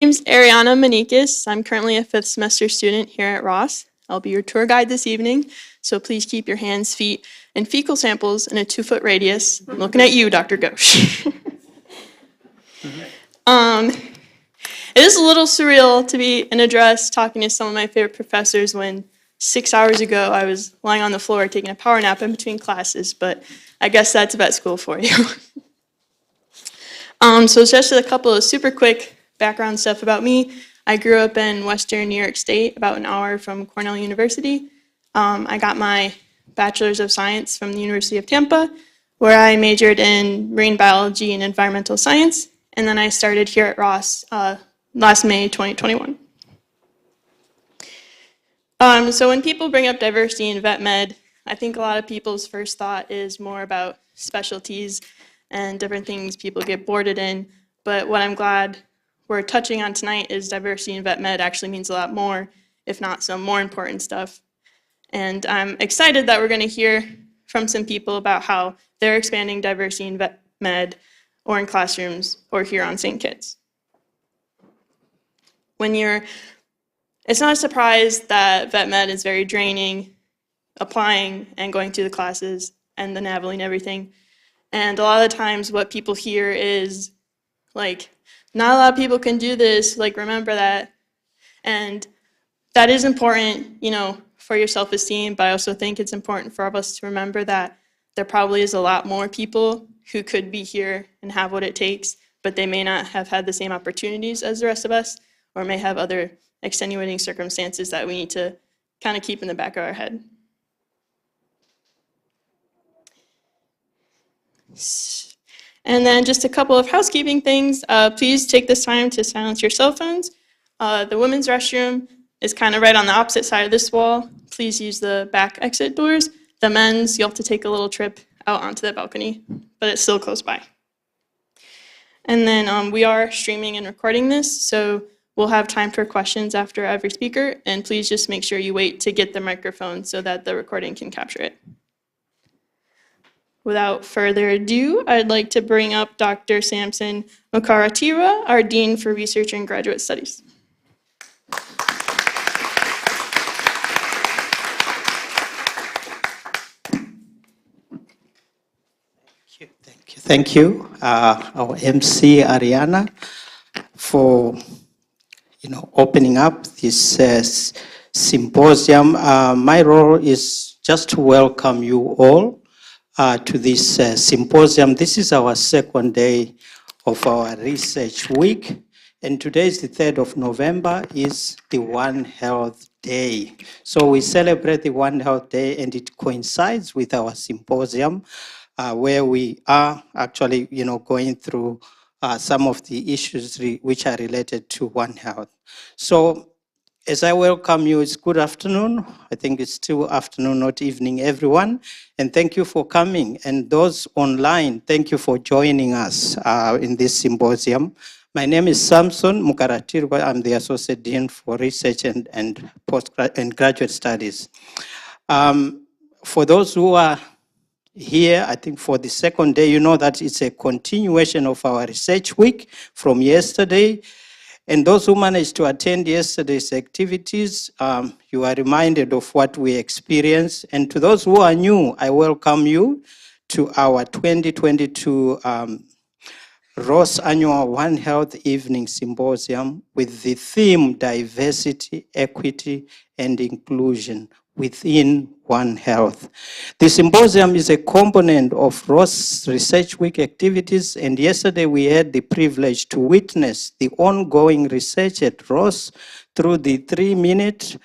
name's Ariana Manikis. I'm currently a 5th semester student here at Ross. I'll be your tour guide this evening, so please keep your hands, feet, and fecal samples in a 2-foot radius. I'm looking at you, Dr. Ghosh. It is a little surreal to be in a dress talking to some of my favorite professors when 6 hours ago I was lying on the floor taking a power nap in between classes, but I guess that's vet school for you. So it's just a couple of super quick background stuff about me. I grew up in Western New York State, about an hour from Cornell University. I got my Bachelor's of Science from the University of Tampa, where I majored in marine biology and environmental science, and then I started here at Ross last May 2021. So when people bring up diversity in vet med, I think a lot of people's first thought is more about specialties and different things people get boarded in, but what I'm glad we're touching on tonight is diversity in vet med actually means a lot more, if not some more important stuff. And I'm excited that we're going to hear from some people about how they're expanding diversity in vet med or in classrooms or here on St. Kitts. It's not a surprise that vet med is very draining, applying and going through the classes and the NAVLing and everything. And a lot of the times what people hear is like, not a lot of people can do this, like remember that. And that is important, you know, for your self-esteem, but I also think it's important for us to remember that there probably is a lot more people who could be here and have what it takes, but they may not have had the same opportunities as the rest of us, or may have other extenuating circumstances that we need to kind of keep in the back of our head. And then just a couple of housekeeping things. Please take this time to silence your cell phones. The women's restroom is kind of right on the opposite side of this wall. Please use the back exit doors. The men's, you'll have to take a little trip out onto the balcony, but it's still close by. And then we are streaming and recording this, so we'll have time for questions after every speaker, and please just make sure you wait to get the microphone so that the recording can capture it. Without further ado, I'd like to bring up Dr. Samson Mukaratira, our Dean for Research and Graduate Studies. Thank you, our MC Ariana, for opening up this symposium. My role is just to welcome you all to this symposium. This is our second day of our research week, and today is the 3rd of November, is the One Health Day. So we celebrate the One Health Day, and it coincides with our symposium, where we are actually, going through some of the issues which are related to One Health. So as I welcome you, it's good afternoon. I think it's still afternoon, not evening, everyone. And thank you for coming. And those online, thank you for joining us in this symposium. My name is Samson Mukaratira. I'm the Associate Dean for Research and Graduate Studies. For those who are here, I think for the second day, you know that it's a continuation of our research week from yesterday. And those who managed to attend yesterday's activities, you are reminded of what we experienced. And to those who are new, I welcome you to our 2022 Ross Annual One Health Evening Symposium with the theme Diversity, Equity, and Inclusion within One Health. The symposium is a component of Ross Research Week activities, and yesterday we had the privilege to witness the ongoing research at Ross through the 3-minute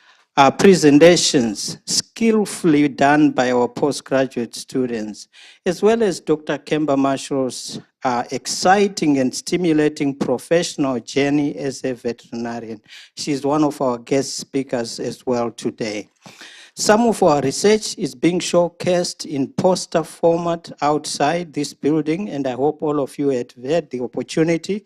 presentations skillfully done by our postgraduate students, as well as Dr. Kemba Marshall's exciting and stimulating professional journey as a veterinarian. She's one of our guest speakers as well today. Some of our research is being showcased in poster format outside this building, and I hope all of you have had the opportunity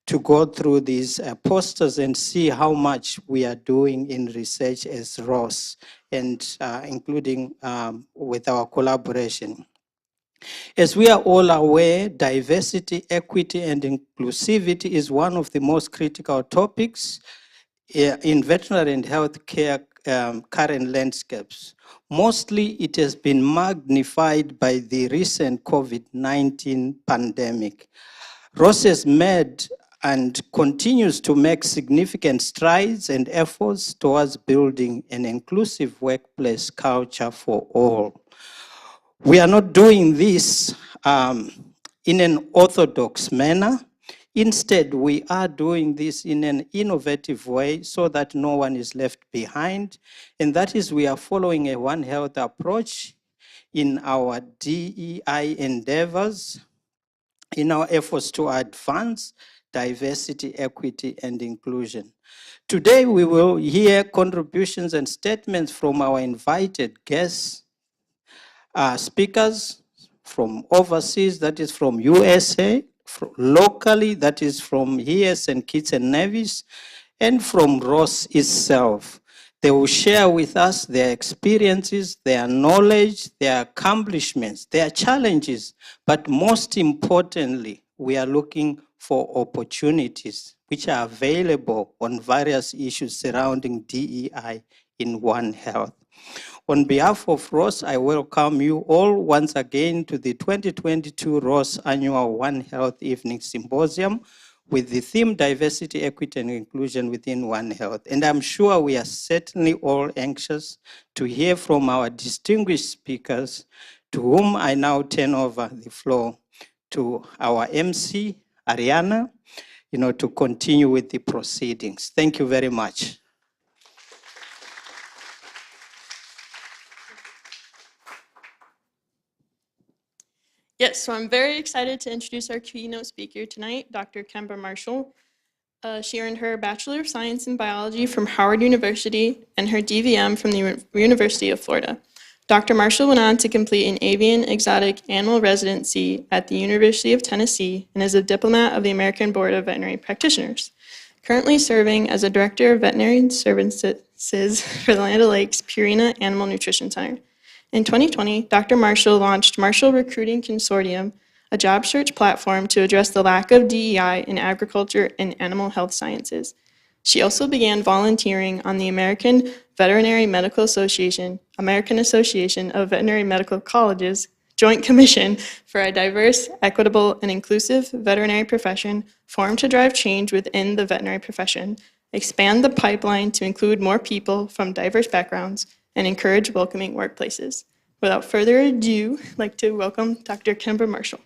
to go through these posters and see how much we are doing in research as Ross, and including with our collaboration. As we are all aware, diversity, equity, and inclusivity is one of the most critical topics in veterinary and healthcare current landscapes. Mostly it has been magnified by the recent COVID-19 pandemic. Ross has made and continues to make significant strides and efforts towards building an inclusive workplace culture for all. We are not doing this in an orthodox manner. Instead, we are doing this in an innovative way so that no one is left behind. And that is, we are following a One Health approach in our DEI endeavors, in our efforts to advance diversity, equity, and inclusion. Today, we will hear contributions and statements from our invited guests, speakers from overseas, that is from USA, locally, that is from here, St. Kitts and Nevis, and from Ross itself. They will share with us their experiences, their knowledge, their accomplishments, their challenges, but most importantly, we are looking for opportunities which are available on various issues surrounding DEI in One Health. On behalf of Ross, I welcome you all once again to the 2022 Ross Annual One Health Evening Symposium with the theme Diversity, Equity, and Inclusion within One Health. And I'm sure we are certainly all anxious to hear from our distinguished speakers, to whom I now turn over the floor to our MC, Ariana, to continue with the proceedings. Thank you very much. Yes, so I'm very excited to introduce our keynote speaker tonight, Dr. Kemba Marshall. She earned her Bachelor of Science in Biology from Howard University and her DVM from the University of Florida. Dr. Marshall went on to complete an avian exotic animal residency at the University of Tennessee and is a diplomat of the American Board of Veterinary Practitioners, currently serving as a Director of Veterinary Services for the Land O'Lakes Purina Animal Nutrition Center. In 2020, Dr. Marshall launched Marshall Recruiting Consortium, a job search platform to address the lack of DEI in agriculture and animal health sciences. She also began volunteering on the American Veterinary Medical Association, American Association of Veterinary Medical Colleges, Joint Commission for a Diverse, Equitable, and Inclusive Veterinary Profession formed to drive change within the veterinary profession, expand the pipeline to include more people from diverse backgrounds, and encourage welcoming workplaces. Without further ado, I'd like to welcome Dr. Kemba Marshall.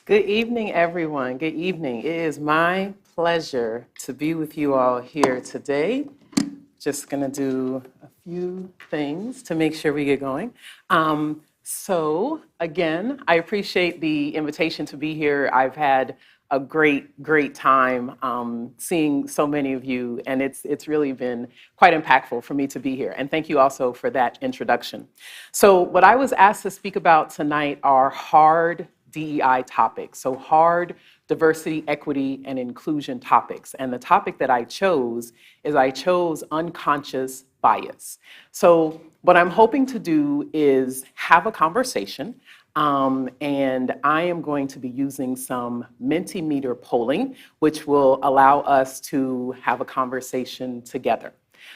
Good evening, everyone. Good evening. It is my pleasure to be with you all here today. Just going to do a few things to make sure we get going. So again, I appreciate the invitation to be here. I've had a great time seeing so many of you, and it's really been quite impactful for me to be here. And thank you also for that introduction. So what I was asked to speak about tonight are hard DEI topics, so hard diversity, equity, and inclusion topics. And the topic that I chose is unconscious bias. So what I'm hoping to do is have a conversation, and I am going to be using some Mentimeter polling, which will allow us to have a conversation together.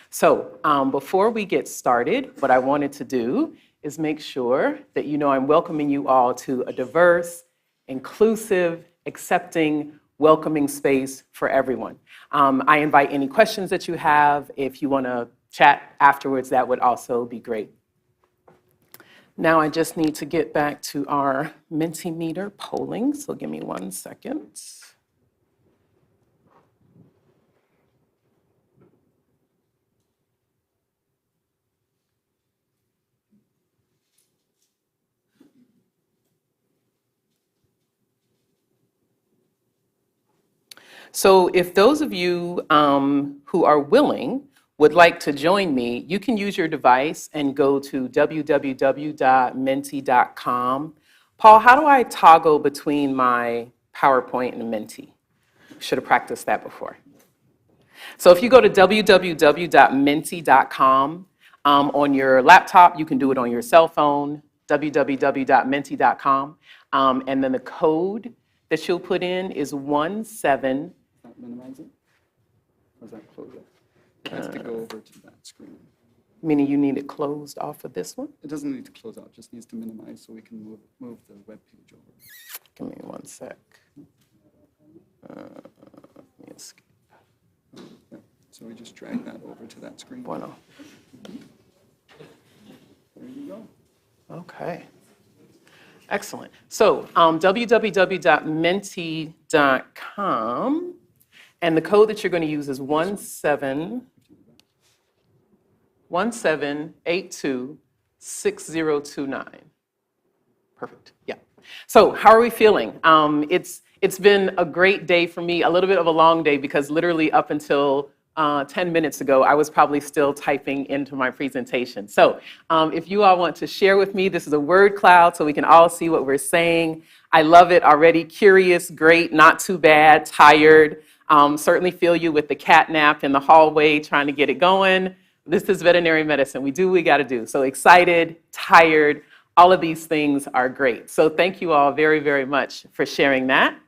So before we get started, what I wanted to do is make sure that I'm welcoming you all to a diverse, inclusive, accepting, welcoming space for everyone. I invite any questions that you have. If you want to chat afterwards, that would also be great. Now I just need to get back to our Mentimeter polling, so give me 1 second. So if those of you who are willing would like to join me, you can use your device and go to www.menti.com. Paul, how do I toggle between my PowerPoint and Menti? Should have practiced that before. So if you go to www.menti.com, On your laptop, you can do it on your cell phone, www.menti.com. And then the code that you'll put in is 17. Minimize it? Or does that close it? It has to go over to that screen. Meaning you need it closed off of this one? It doesn't need to close out, it just needs to minimize so we can move the web page over. Give me one sec. Let me escape. Yeah. So we just drag that over to that screen. Bueno. There you go. Okay. Excellent. So www.menti.com, and the code that you're going to use is 17826029. Perfect. Yeah. So how are we feeling? It's been a great day for me, a little bit of a long day because literally up until 10 minutes ago, I was probably still typing into my presentation. So if you all want to share with me, this is a word cloud so we can all see what we're saying. I love it already. Curious, great, not too bad, tired. Certainly feel you with the cat nap in the hallway trying to get it going. This is veterinary medicine. We do what we got to do. So excited, tired, all of these things are great. So thank you all very, very much for sharing that.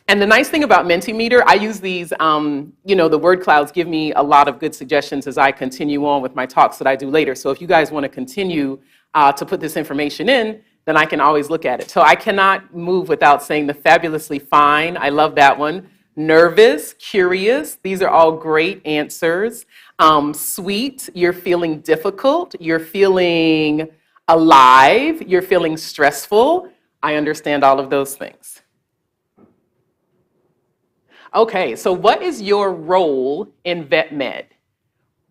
And the nice thing about Mentimeter, I use these, the word clouds give me a lot of good suggestions as I continue on with my talks that I do later. So if you guys want to continue to put this information in, then I can always look at it. So I cannot move without saying the fabulously fine. I love that one. Nervous, curious, these are all great answers. Sweet, you're feeling difficult, you're feeling alive, you're feeling stressful. I understand all of those things. Okay, so what is your role in vet med?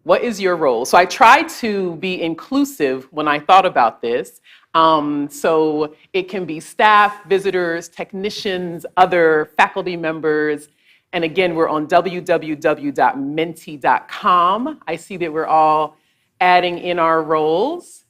What is your role? So I tried to be inclusive when I thought about this. So it can be staff, visitors, technicians, other faculty members. And again, we're on www.menti.com. I see that we're all adding in our roles.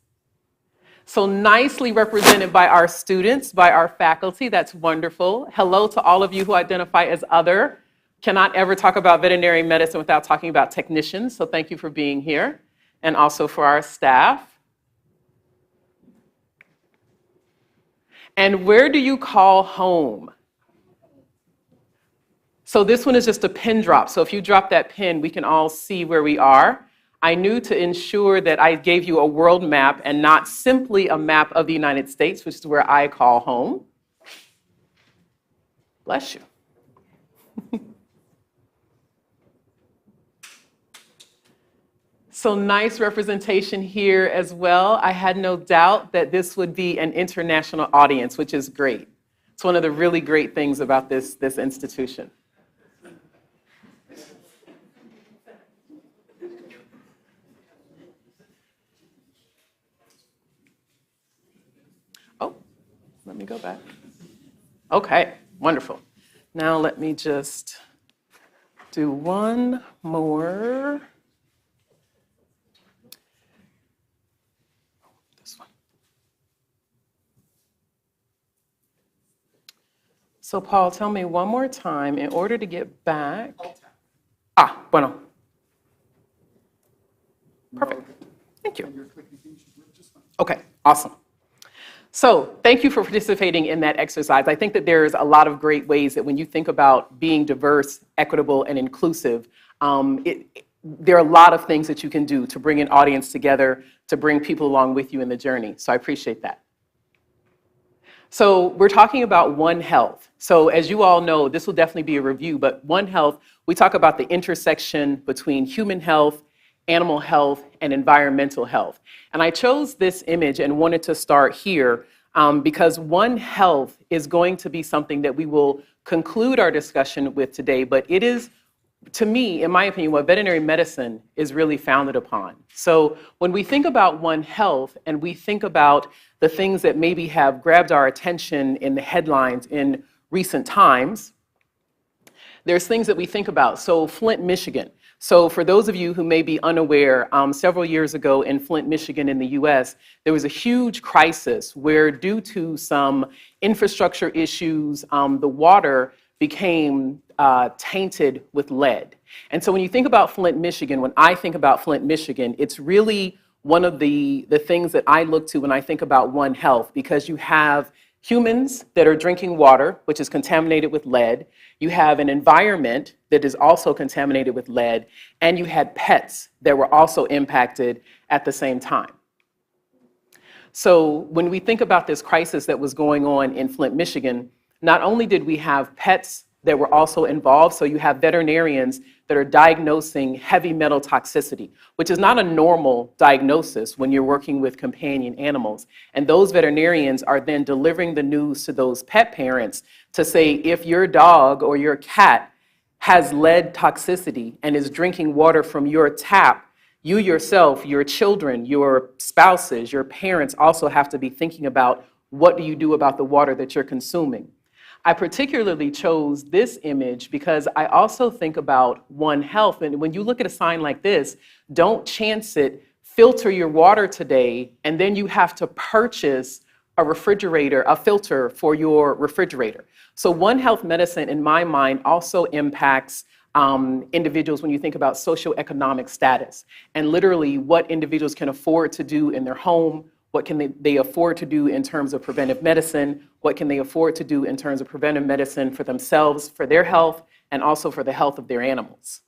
So nicely represented by our students, by our faculty. That's wonderful. Hello to all of you who identify as other. Cannot ever talk about veterinary medicine without talking about technicians. So thank you for being here. And also for our staff. And where do you call home? So this one is just a pin drop. So if you drop that pin, we can all see where we are. I knew to ensure that I gave you a world map and not simply a map of the United States, which is where I call home. Bless you. So nice representation here as well. I had no doubt that this would be an international audience, which is great. It's one of the really great things about this institution. Oh, let me go back. Okay, wonderful. Now let me just do one more. So Paul, tell me one more time, in order to get back. Bueno. Perfect. Thank you. Okay, awesome. So thank you for participating in that exercise. I think that there's a lot of great ways that when you think about being diverse, equitable, and inclusive, there are a lot of things that you can do to bring an audience together, to bring people along with you in the journey. So I appreciate that. So we're talking about One Health. So as you all know, this will definitely be a review, but One Health, we talk about the intersection between human health, animal health, and environmental health. And I chose this image and wanted to start here because One Health is going to be something that we will conclude our discussion with today, but it is, to me, in my opinion, what veterinary medicine is really founded upon. So when we think about One Health and we think about the things that maybe have grabbed our attention in the headlines in recent times, there's things that we think about. So Flint, Michigan. So for those of you who may be unaware, several years ago in Flint, Michigan in the US, there was a huge crisis where due to some infrastructure issues, the water became tainted with lead. And so when you think about Flint, Michigan, when I think about Flint, Michigan, it's really one of the things that I look to when I think about One Health, because you have humans that are drinking water, which is contaminated with lead. You have an environment that is also contaminated with lead, and you had pets that were also impacted at the same time. So when we think about this crisis that was going on in Flint, Michigan, not only did we have pets that were also involved, so you have veterinarians that are diagnosing heavy metal toxicity, which is not a normal diagnosis when you're working with companion animals. And those veterinarians are then delivering the news to those pet parents to say, if your dog or your cat has lead toxicity and is drinking water from your tap, you yourself, your children, your spouses, your parents also have to be thinking about, what do you do about the water that you're consuming? I particularly chose this image because I also think about One Health. And when you look at a sign like this, don't chance it, filter your water today, and then you have to purchase a refrigerator, a filter for your refrigerator. So One Health medicine, in my mind, also impacts individuals when you think about socioeconomic status, and literally what individuals can afford to do in their home, what can they afford to do in terms of preventive medicine, what can they afford to do in terms of preventive medicine for themselves, for their health, and also for the health of their animals.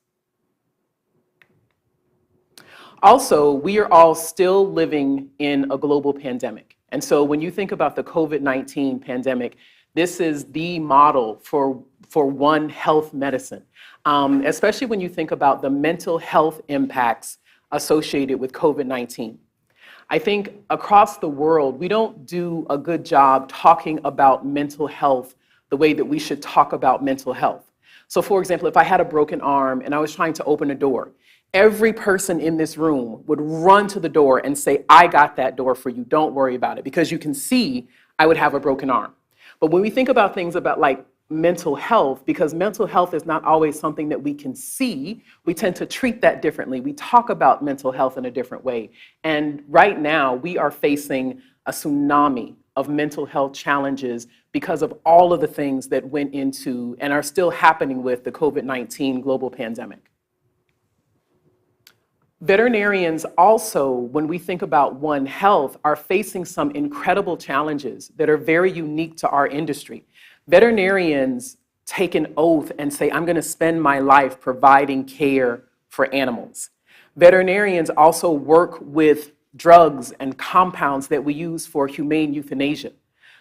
Also, we are all still living in a global pandemic. And so when you think about the COVID-19 pandemic, this is the model for One Health medicine, especially when you think about the mental health impacts associated with COVID-19. I think across the world, we don't do a good job talking about mental health the way that we should talk about mental health. So for example, if I had a broken arm and I was trying to open a door, every person in this room would run to the door and say, I got that door for you, don't worry about it, because you can see I would have a broken arm. But when we think about things about like mental health, because mental health is not always something that we can see, we tend to treat that differently. We talk about mental health in a different way. And right now, we are facing a tsunami of mental health challenges because of all of the things that went into and are still happening with the COVID-19 global pandemic. Veterinarians also, when we think about One Health, are facing some incredible challenges that are very unique to our industry. Veterinarians take an oath and say, I'm going to spend my life providing care for animals. Veterinarians also work with drugs and compounds that we use for humane euthanasia.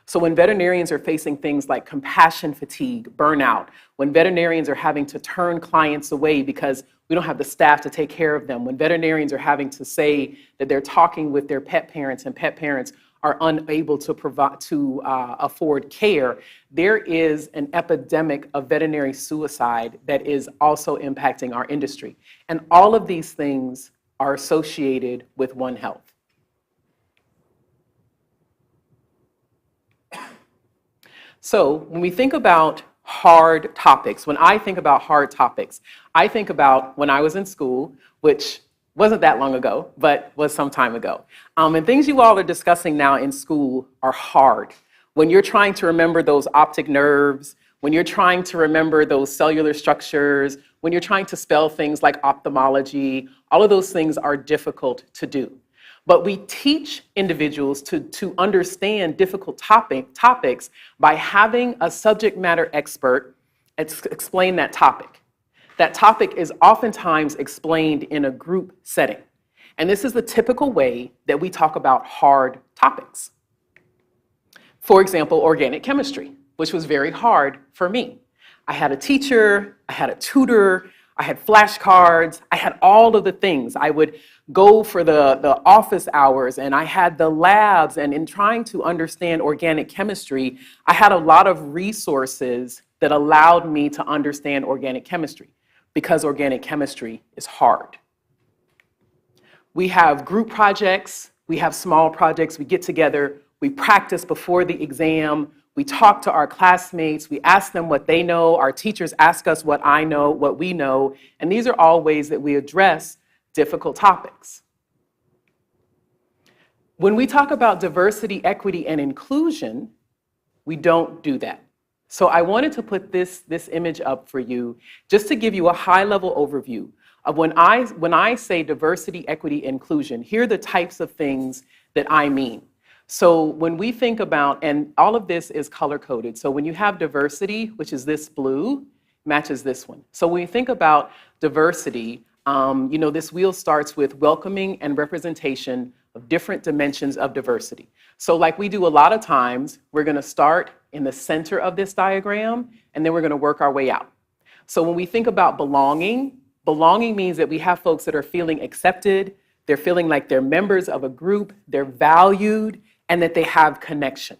So when veterinarians are facing things like compassion fatigue, burnout, when veterinarians are having to turn clients away because we don't have the staff to take care of them, when veterinarians are having to say that they're talking with their pet parents and pet parents are unable to afford care, there is an epidemic of veterinary suicide that is also impacting our industry. And all of these things are associated with One Health. So when we think about hard topics, when I think about hard topics, I think about when I was in school, which wasn't that long ago, but was some time ago. And things you all are discussing now in school are hard. When you're trying to remember those optic nerves, when you're trying to remember those cellular structures, when you're trying to spell things like ophthalmology, all of those things are difficult to do. But we teach individuals to understand difficult topics by having a subject matter expert explain that topic. That topic is oftentimes explained in a group setting. And this is the typical way that we talk about hard topics. For example, organic chemistry, which was very hard for me. I had a teacher, I had a tutor, I had flashcards, I had all of the things. I would go for the office hours, and I had the labs, and in trying to understand organic chemistry, I had a lot of resources that allowed me to understand organic chemistry, because organic chemistry is hard. We have group projects, we have small projects, we get together, we practice before the exam, we talk to our classmates, we ask them what they know, our teachers ask us what I know, what we know, and these are all ways that we address difficult topics. When we talk about diversity, equity, and inclusion, we don't do that. So I wanted to put this image up for you just to give you a high-level overview of when I say diversity, equity, inclusion, here are the types of things that I mean. So when we think about, and all of this is color-coded, so when you have diversity, which is this blue, matches this one. So when you think about diversity, this wheel starts with welcoming and representation of different dimensions of diversity. So like we do a lot of times, we're going to start in the center of this diagram, and then we're going to work our way out. So when we think about belonging, belonging means that we have folks that are feeling accepted, they're feeling like they're members of a group, they're valued, and that they have connection.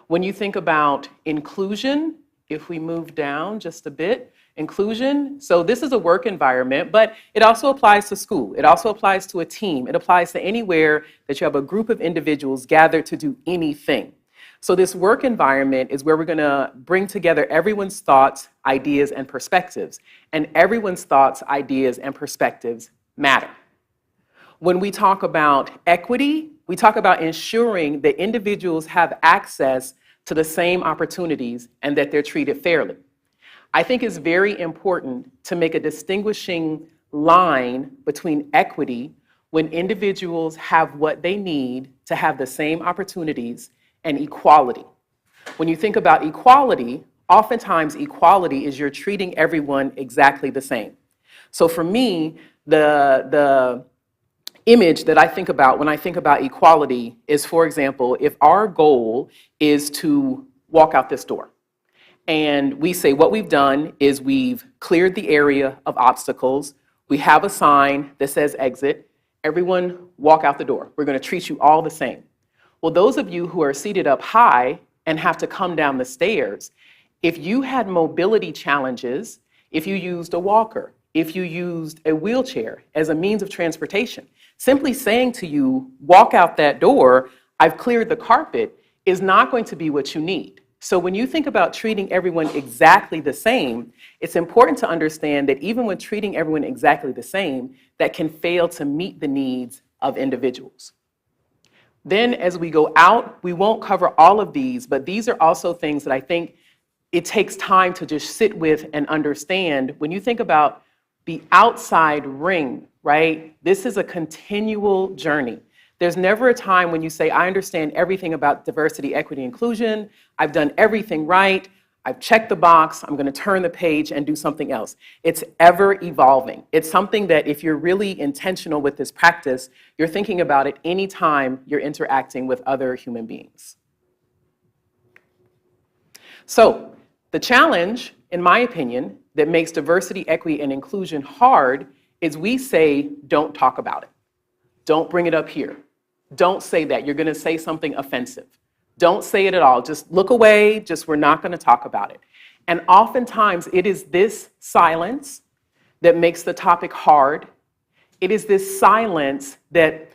When you think about inclusion, if we move down just a bit, inclusion, so this is a work environment, but it also applies to school. It also applies to a team. It applies to anywhere that you have a group of individuals gathered to do anything. So this work environment is where we're going to bring together everyone's thoughts, ideas, and perspectives. And everyone's thoughts, ideas, and perspectives matter. When we talk about equity, we talk about ensuring that individuals have access to the same opportunities and that they're treated fairly. I think it's very important to make a distinguishing line between equity when individuals have what they need to have the same opportunities and equality. When you think about equality, oftentimes equality is you're treating everyone exactly the same. So for me, the image that I think about when I think about equality is, for example, if our goal is to walk out this door, and we say what we've done is we've cleared the area of obstacles, we have a sign that says exit, everyone walk out the door. We're going to treat you all the same. Well, those of you who are seated up high and have to come down the stairs, if you had mobility challenges, if you used a walker, if you used a wheelchair as a means of transportation, simply saying to you, walk out that door, I've cleared the carpet, is not going to be what you need. So when you think about treating everyone exactly the same, it's important to understand that even when treating everyone exactly the same, that can fail to meet the needs of individuals. Then as we go out, we won't cover all of these, but these are also things that I think it takes time to just sit with and understand. When you think about the outside ring, right? This is a continual journey. There's never a time when you say, I understand everything about diversity, equity, inclusion. I've done everything right. I've checked the box. I'm going to turn the page and do something else. It's ever evolving. It's something that if you're really intentional with this practice, you're thinking about it anytime you're interacting with other human beings. So the challenge, in my opinion, that makes diversity, equity, and inclusion hard is we say, don't talk about it. Don't bring it up here. Don't say that. You're going to say something offensive. Don't say it at all. Just look away. We're not going to talk about it. And oftentimes it is this silence that makes the topic hard. It is this silence that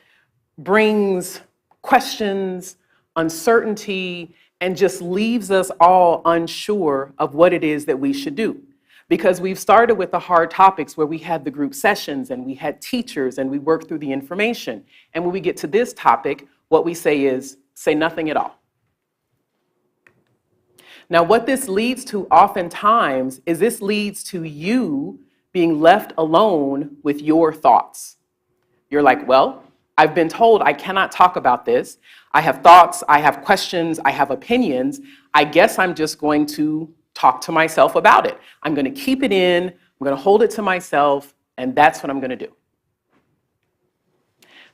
brings questions, uncertainty, and just leaves us all unsure of what it is that we should do. Because we've started with the hard topics where we had the group sessions and we had teachers and we worked through the information. And when we get to this topic, what we say is, say nothing at all. Now, what this leads to oftentimes is this leads to you being left alone with your thoughts. You're like, well, I've been told I cannot talk about this. I have thoughts, I have questions, I have opinions. I guess I'm just going to talk to myself about it. I'm going to keep it in, I'm going to hold it to myself, and that's what I'm going to do.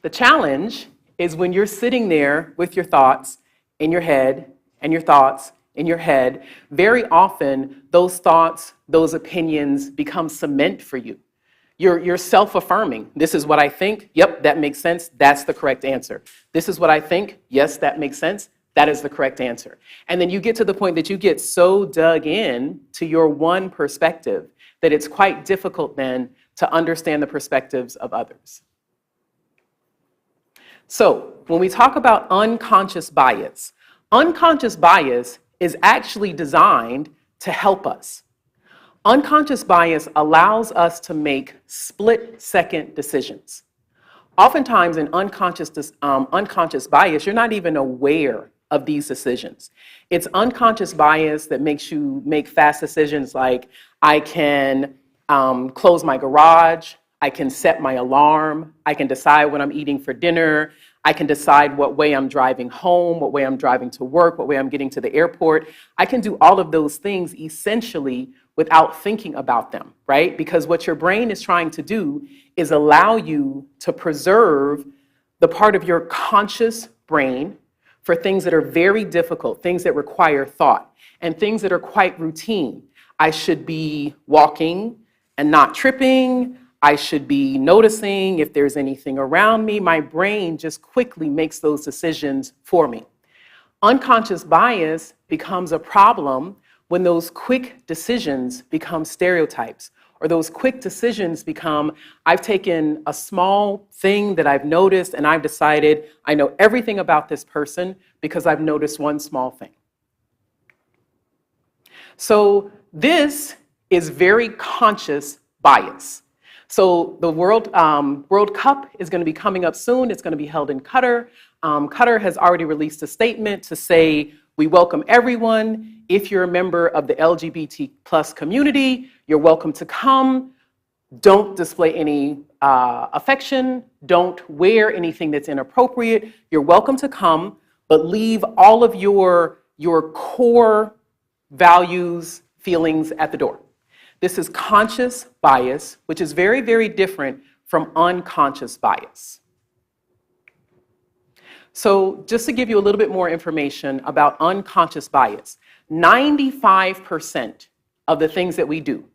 The challenge is when you're sitting there with your thoughts in your head and your thoughts in your head, very often those thoughts, those opinions become cement for you. You're self-affirming. This is what I think. Yep, that makes sense. That's the correct answer. This is what I think. Yes, that makes sense. That is the correct answer. And then you get to the point that you get so dug in to your one perspective that it's quite difficult then to understand the perspectives of others. So when we talk about unconscious bias is actually designed to help us. Unconscious bias allows us to make split-second decisions. Oftentimes in unconscious bias, you're not even aware of these decisions. It's unconscious bias that makes you make fast decisions like, I can close my garage, I can set my alarm, I can decide what I'm eating for dinner, I can decide what way I'm driving home, what way I'm driving to work, what way I'm getting to the airport. I can do all of those things essentially without thinking about them, right? Because what your brain is trying to do is allow you to preserve the part of your conscious brain for things that are very difficult, things that require thought, and things that are quite routine. I should be walking and not tripping. I should be noticing if there's anything around me. My brain just quickly makes those decisions for me. Unconscious bias becomes a problem when those quick decisions become stereotypes, or those quick decisions become, I've taken a small thing that I've noticed and I've decided I know everything about this person because I've noticed one small thing. So this is very conscious bias. So the World Cup is going to be coming up soon. It's going to be held in Qatar. Qatar has already released a statement to say, we welcome everyone. If you're a member of the LGBT plus community, you're welcome to come. Don't display any affection. Don't wear anything that's inappropriate. You're welcome to come, but leave all of your core values, feelings at the door. This is conscious bias, which is very, very different from unconscious bias. So just to give you a little bit more information about unconscious bias, 95% of the things that we do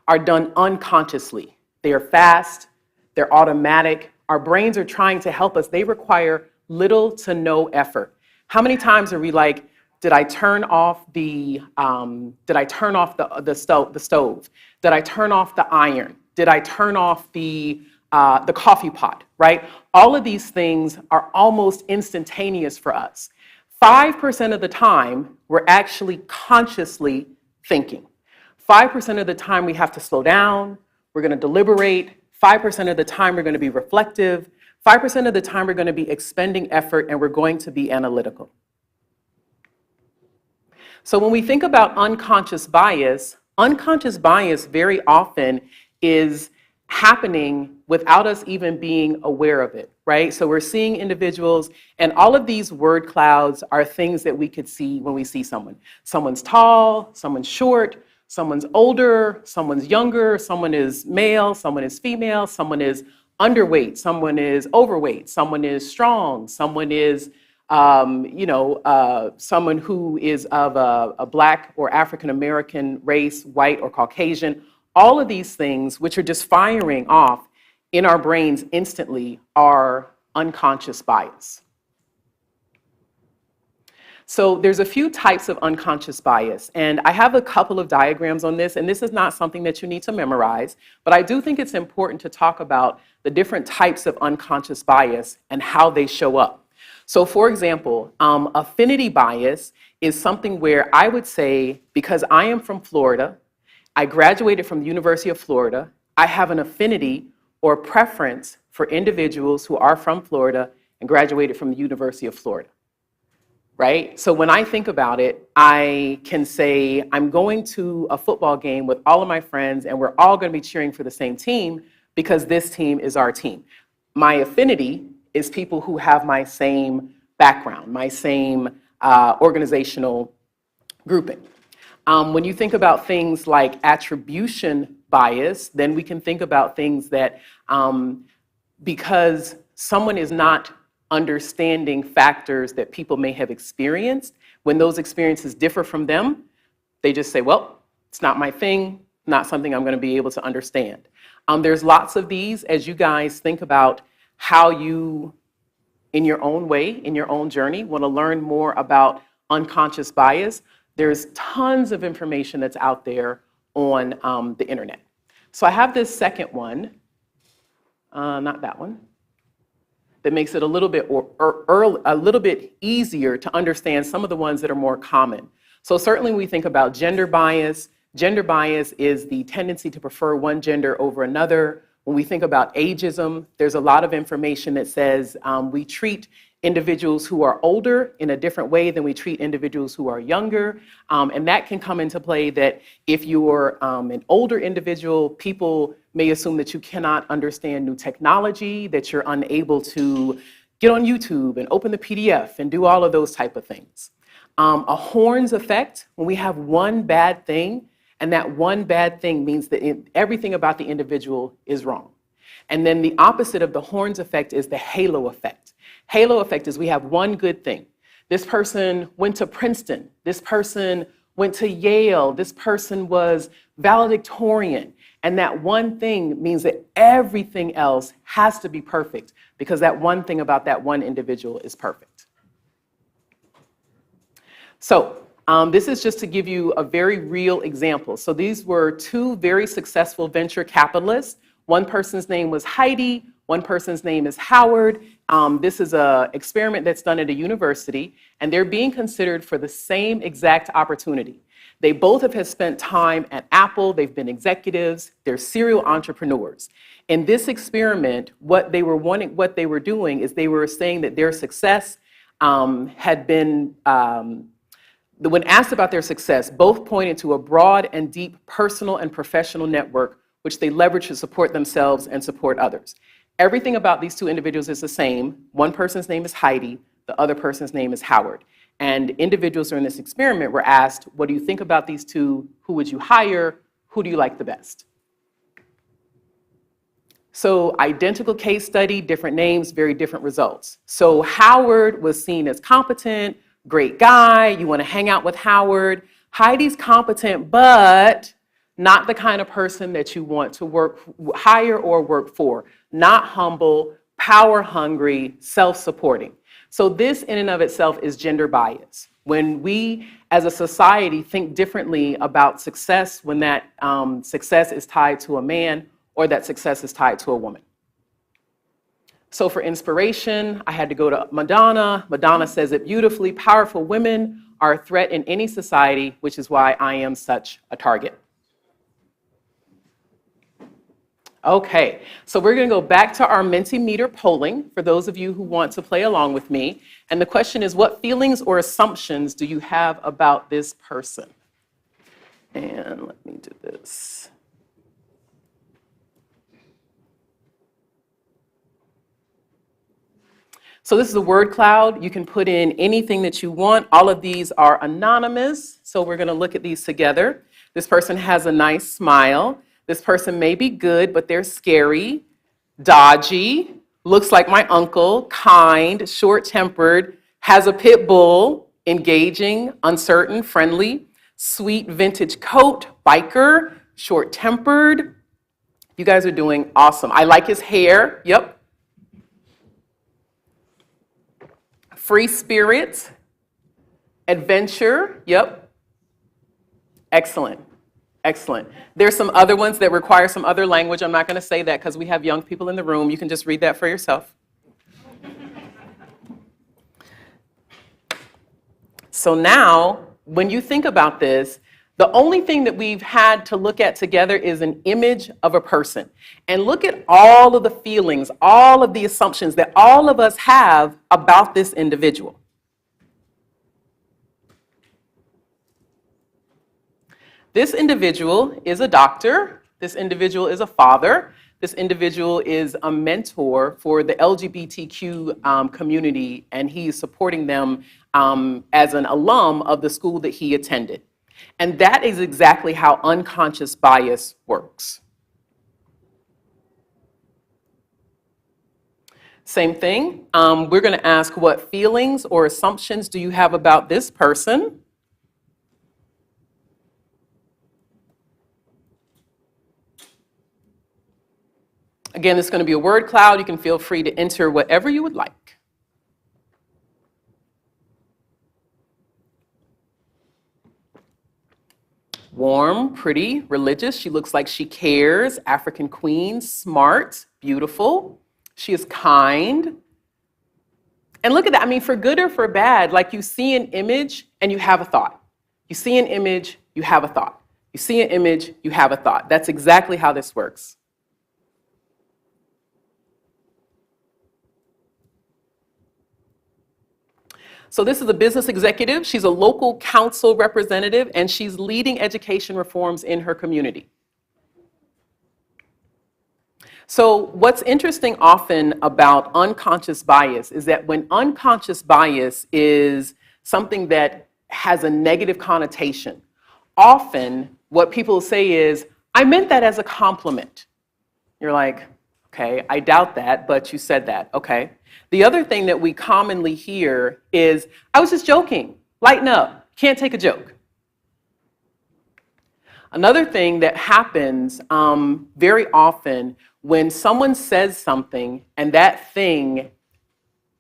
are done unconsciously. They are fast, they're automatic. Our brains are trying to help us. They require little to no effort. How many times are we like, did I turn off the stove? Did I turn off the iron? Did I turn off the coffee pot, right? All of these things are almost instantaneous for us. 5% of the time, we're actually consciously thinking. 5% of the time, we have to slow down. We're going to deliberate. 5% of the time, we're going to be reflective. 5% of the time, we're going to be expending effort, and we're going to be analytical. So when we think about unconscious bias very often is happening without us even being aware of it, right? So we're seeing individuals, and all of these word clouds are things that we could see when we see someone. Someone's tall, someone's short, someone's older, someone's younger, someone is male, someone is female, someone is underweight, someone is overweight, someone is strong, someone is someone who is of a Black or African American race, white or Caucasian. All of these things, which are just firing off in our brains instantly, are unconscious bias. So there's a few types of unconscious bias, and I have a couple of diagrams on this, and this is not something that you need to memorize, but I do think it's important to talk about the different types of unconscious bias and how they show up. So for example, affinity bias is something where I would say, because I am from Florida, I graduated from the University of Florida, I have an affinity or preference for individuals who are from Florida and graduated from the University of Florida, right? So when I think about it, I can say, I'm going to a football game with all of my friends and we're all going to be cheering for the same team because this team is our team. My affinity is people who have my same background, my same organizational grouping. When you think about things like attribution bias, then we can think about things that because someone is not understanding factors that people may have experienced, when those experiences differ from them, they just say, well, it's not my thing, not something I'm going to be able to understand. There's lots of these as you guys think about how you, in your own way, in your own journey, want to learn more about unconscious bias. There's tons of information that's out there on the internet. So I have this second one, not that one, that makes it a little bit easier to understand some of the ones that are more common. So certainly we think about gender bias. Gender bias is the tendency to prefer one gender over another. When we think about ageism, there's a lot of information that says we treat individuals who are older in a different way than we treat individuals who are younger. And that can come into play that if you're an older individual, people may assume that you cannot understand new technology, that you're unable to get on YouTube and open the PDF and do all of those type of things. A horns effect, when we have one bad thing, and that one bad thing means that everything about the individual is wrong. And then the opposite of the horns effect is the halo effect. Halo effect is we have one good thing. This person went to Princeton. This person went to Yale. This person was valedictorian. And that one thing means that everything else has to be perfect because that one thing about that one individual is perfect. So this is just to give you a very real example. So these were two very successful venture capitalists. One person's name was Heidi. One person's name is Howard. This is an experiment that's done at a university, and they're being considered for the same exact opportunity. They both have spent time at Apple. They've been executives. They're serial entrepreneurs. In this experiment, what they were doing is they were saying that their success had been, when asked about their success, both pointed to a broad and deep personal and professional network which they leverage to support themselves and support others. Everything about these two individuals is the same. One person's name is Heidi, the other person's name is Howard. And individuals during this experiment were asked, what do you think about these two? Who would you hire? Who do you like the best? So identical case study, different names, very different results. So Howard was seen as competent, great guy, you want to hang out with Howard. Heidi's competent, but not the kind of person that you want to hire or work for. Not humble, power hungry, self-supporting. So this in and of itself is gender bias. When we as a society think differently about success, when that success is tied to a man or that success is tied to a woman. So for inspiration, I had to go to Madonna. Madonna says it beautifully, powerful women are a threat in any society, which is why I am such a target. Okay, so we're going to go back to our Mentimeter polling for those of you who want to play along with me. And the question is, what feelings or assumptions do you have about this person? And let me do this. So this is a word cloud. You can put in anything that you want. All of these are anonymous. So we're going to look at these together. This person has a nice smile. This person may be good, but they're scary, dodgy, looks like my uncle, kind, short-tempered, has a pit bull, engaging, uncertain, friendly, sweet vintage coat, biker, short-tempered. You guys are doing awesome. I like his hair. Yep. Free spirit, adventure. Yep. Excellent. Excellent. There's some other ones that require some other language. I'm not going to say that because we have young people in the room. You can just read that for yourself. So now, when you think about this, the only thing that we've had to look at together is an image of a person. And look at all of the feelings, all of the assumptions that all of us have about this individual. This individual is a doctor. This individual is a father. This individual is a mentor for the LGBTQ community, and he is supporting them as an alum of the school that he attended. And that is exactly how unconscious bias works. Same thing. We're going to ask what feelings or assumptions do you have about this person? Again, it's going to be a word cloud. You can feel free to enter whatever you would like. Warm, pretty, religious. She looks like she cares. African queen, smart, beautiful. She is kind. And look at that. I mean, for good or for bad, like you see an image and you have a thought. You see an image, you have a thought. You see an image, you have a thought. That's exactly how this works. So this is a business executive. She's a local council representative, and she's leading education reforms in her community. So what's interesting often about unconscious bias is that when unconscious bias is something that has a negative connotation, often what people say is, I meant that as a compliment. You're like, okay, I doubt that, but you said that, okay. The other thing that we commonly hear is, I was just joking, lighten up, can't take a joke. Another thing that happens very often when someone says something and that thing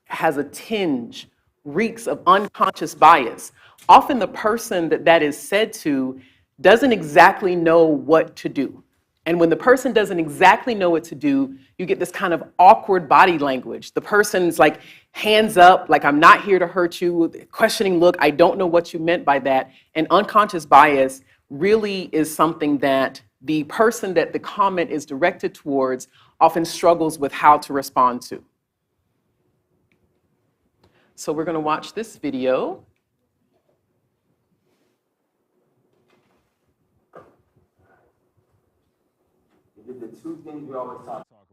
has a tinge, reeks of unconscious bias, often the person that is said to doesn't exactly know what to do. And when the person doesn't exactly know what to do, you get this kind of awkward body language. The person's like, hands up, like, I'm not here to hurt you, questioning look, I don't know what you meant by that. And unconscious bias really is something that the person that the comment is directed towards often struggles with how to respond to. So we're going to watch this video. The two things we always talk about.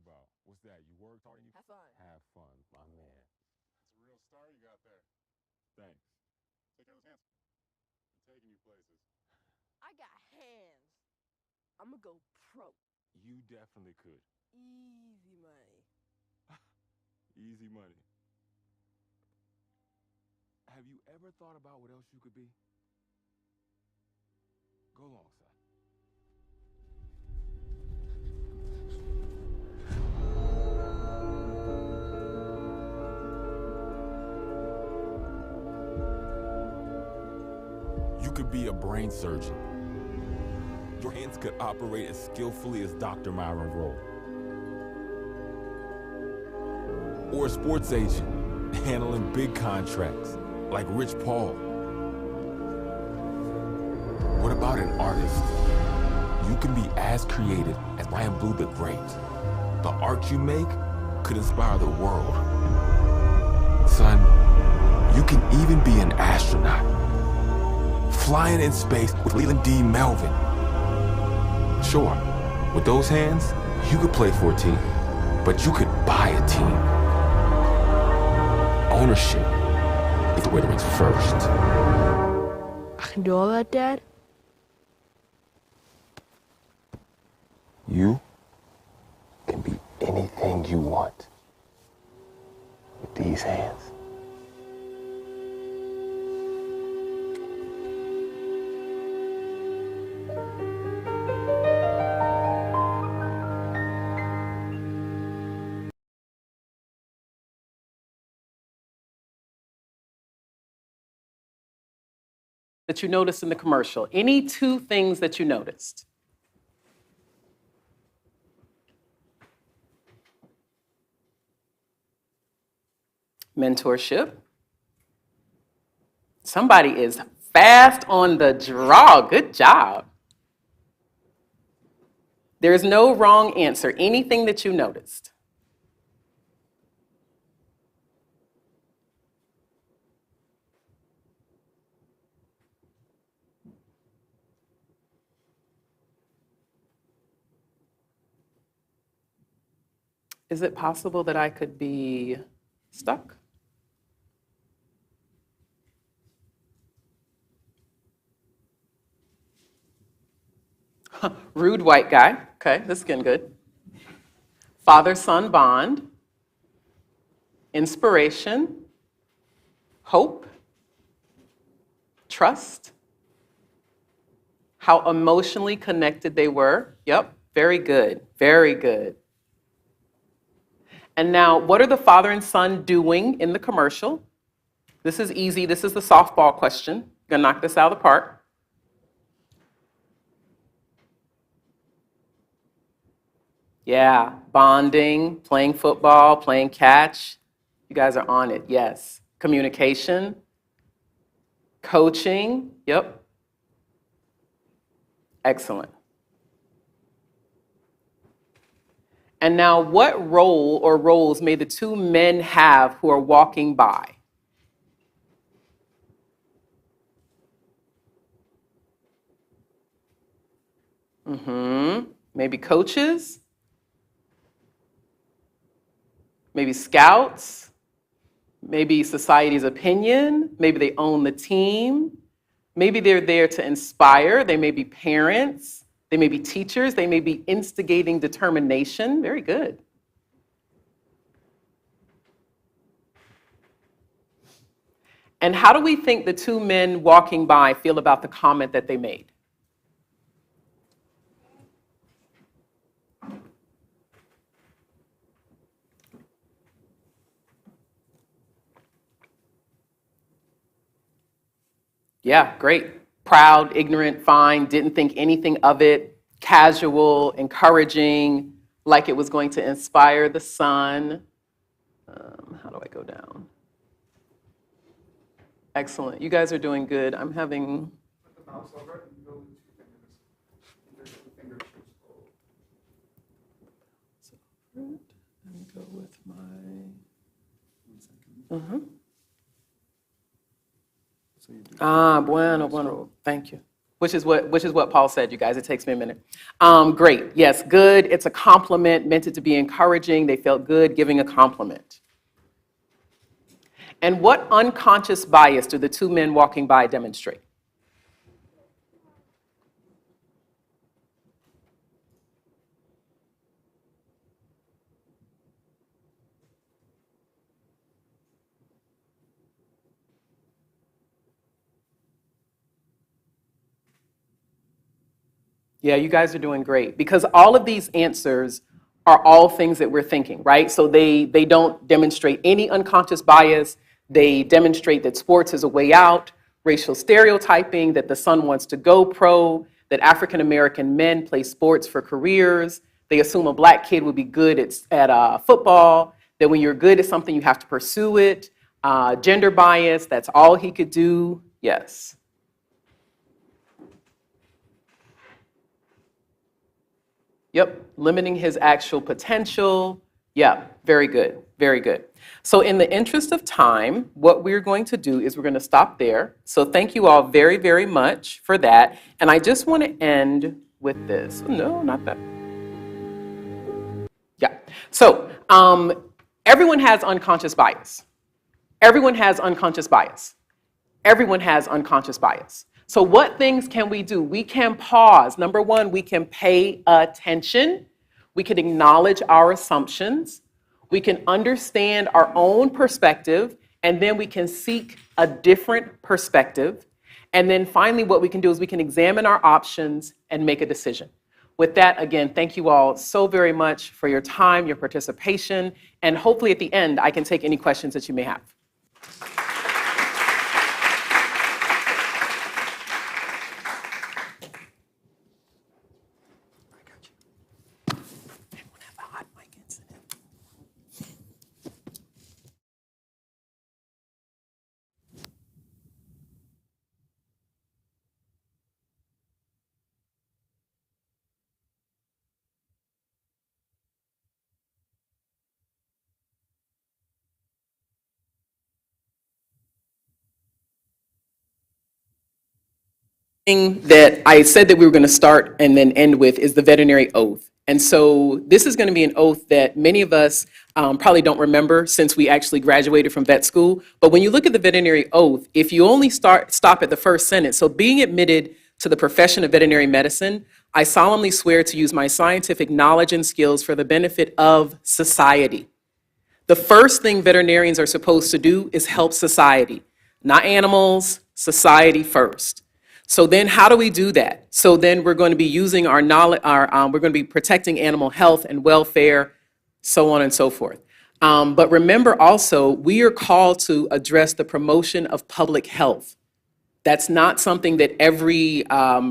What's that? You work hard and you have fun. Have fun, my man. That's a real star you got there. Thanks. Take those hands. I'm taking you places. I got hands. I'm gonna go pro. You definitely could. Easy money. Easy money. Have you ever thought about what else you could be? Go along, son. You could be a brain surgeon. Your hands could operate as skillfully as Dr. Myron Rowe. Or a sports agent, handling big contracts, like Rich Paul. What about an artist? You can be as creative as Ryan Blue the Great. The art you make could inspire the world. Son, you can even be an astronaut, flying in space with Leland D. Melvin. Sure, with those hands, you could play for a team, but you could buy a team. Ownership is where it rings first. I can do all that, Dad? You can be anything you want with these hands. That you noticed in the commercial. Any two things that you noticed? Mentorship. Somebody is fast on the draw. Good job. There is no wrong answer. Anything that you noticed. Is it possible that I could be stuck? Rude white guy. Okay, this is getting good. Father-son bond. Inspiration. Hope. Trust. How emotionally connected they were. Yep, very good, very good. And now, what are the father and son doing in the commercial? This is easy. This is the softball question. I'm gonna knock this out of the park. Yeah, bonding, playing football, playing catch. You guys are on it, yes. Communication, coaching, yep. Excellent. And now, what role or roles may the two men have who are walking by? Maybe coaches, maybe scouts, maybe society's opinion, maybe they own the team, maybe they're there to inspire, they may be parents, they may be teachers, they may be instigating determination. Very good. And how do we think the two men walking by feel about the comment that they made? Yeah, great. Proud, ignorant, fine, didn't think anything of it, casual, encouraging, like it was going to inspire the son. How do I go down? Excellent. You guys are doing good. I'm having. Put the mouse over it and go with two fingers. Either two fingers should scroll. And go with my. 1 second. So you do Bueno. Thank you. Which is what Paul said, you guys. It takes me a minute. Great. Yes, good. It's a compliment, meant it to be encouraging. They felt good giving a compliment. And what unconscious bias do the two men walking by demonstrate? Yeah, you guys are doing great, because all of these answers are all things that we're thinking, right? So they don't demonstrate any unconscious bias. They demonstrate that sports is a way out, racial stereotyping, that the son wants to go pro, that African American men play sports for careers. They assume a black kid would be good at football, that when you're good at something, you have to pursue it. Gender bias, that's all he could do. Yes. Yep, limiting his actual potential. Yeah, very good, very good. So in the interest of time, what we're going to do is we're going to stop there. So thank you all very, very much for that. And I just want to end with this. No, not that. Yeah, so everyone has unconscious bias. Everyone has unconscious bias. Everyone has unconscious bias. So what things can we do? We can pause. Number one, we can pay attention. We can acknowledge our assumptions. We can understand our own perspective, and then we can seek a different perspective. And then finally, what we can do is we can examine our options and make a decision. With that, again, thank you all so very much for your time, your participation, and hopefully at the end, I can take any questions that you may have. Thing that I said that we were going to start and then end with is the veterinary oath. And so this is going to be an oath that many of us probably don't remember since we actually graduated from vet school. But when you look at the veterinary oath, if you only stop at the first sentence, so being admitted to the profession of veterinary medicine, I solemnly swear to use my scientific knowledge and skills for the benefit of society. The first thing veterinarians are supposed to do is help society, not animals, society first. So then how do we do that? So then we're going to be using our knowledge, we're going to be protecting animal health and welfare, so on and so forth. But remember also, we are called to address the promotion of public health. That's not something that every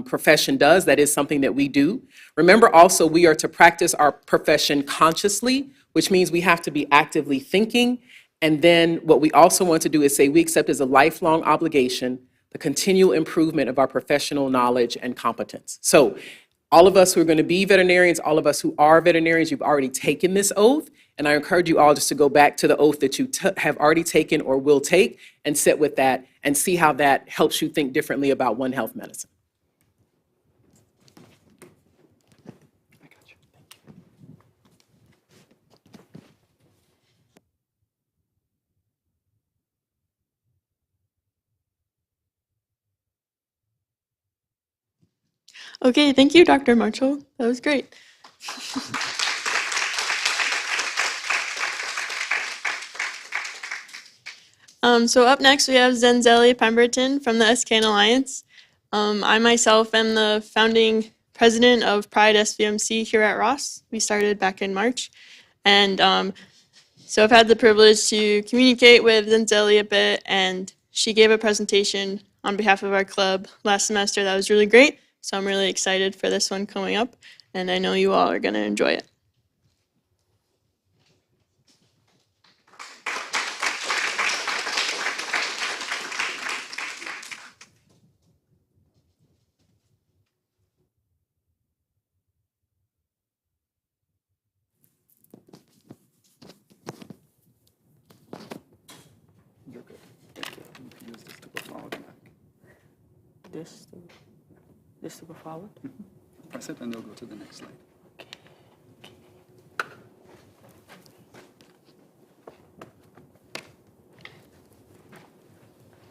profession does. That is something that we do. Remember also, we are to practice our profession consciously, which means we have to be actively thinking. And then what we also want to do is say we accept as a lifelong obligation the continual improvement of our professional knowledge and competence. So all of us who are going to be veterinarians, all of us who are veterinarians, you've already taken this oath. And I encourage you all just to go back to the oath that you have already taken or will take and sit with that and see how that helps you think differently about One Health Medicine. Okay, thank you, Dr. Marshall. That was great. So up next, we have Zenzeli Pemberton from the SKN Alliance. I myself am the founding president of Pride SVMC here at Ross. We started back in March. And so I've had the privilege to communicate with Zenzeli a bit, and she gave a presentation on behalf of our club last semester that was really great. So I'm really excited for this one coming up, and I know you all are going to enjoy it. You're good. Thank you. You can use this to go forward. This to go forward? Press it and it'll go to the next slide.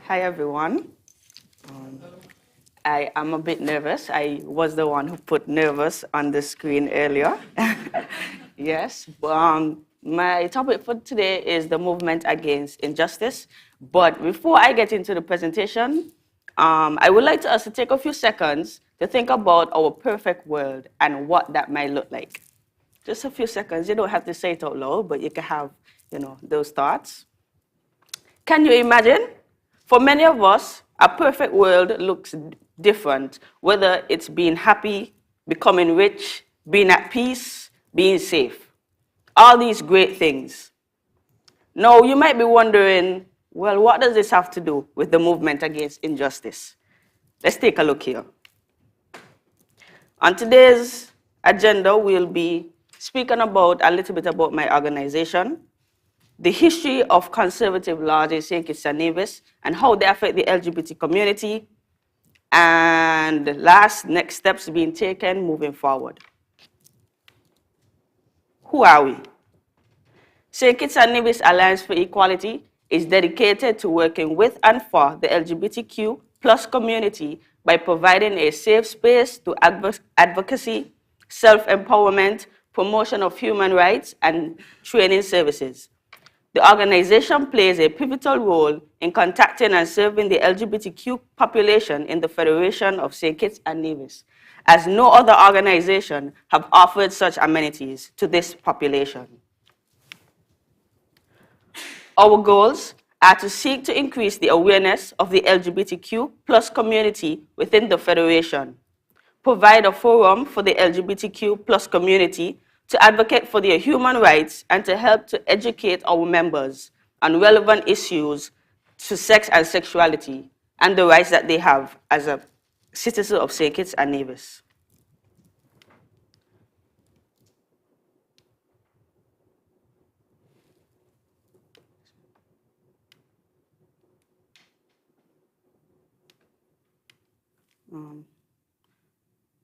Hi, everyone. I am a bit nervous. I was the one who put nervous on the screen earlier. Yes. My topic for today is the movement against injustice. But before I get into the presentation, I would like us to take a few seconds to think about our perfect world and what that might look like. Just a few seconds. You don't have to say it out loud, but you can have, those thoughts. Can you imagine? For many of us, a perfect world looks different, whether it's being happy, becoming rich, being at peace, being safe. All these great things. Now, you might be wondering, well, what does this have to do with the movement against injustice? Let's take a look here. On today's agenda, we'll be speaking about a little bit about my organization, the history of conservative laws in St. Kitts and Nevis, and how they affect the LGBT community, and next steps being taken moving forward. Who are we? St. Kitts and Nevis Alliance for Equality is dedicated to working with and for the LGBTQ plus community by providing a safe space to advocacy, self-empowerment, promotion of human rights, and training services. The organization plays a pivotal role in contacting and serving the LGBTQ population in the Federation of St. Kitts and Nevis, as no other organization have offered such amenities to this population. Our goals are to seek to increase the awareness of the LGBTQ plus community within the Federation, provide a forum for the LGBTQ plus community to advocate for their human rights and to help to educate our members on relevant issues to sex and sexuality and the rights that they have as a citizen of St. Kitts and Nevis.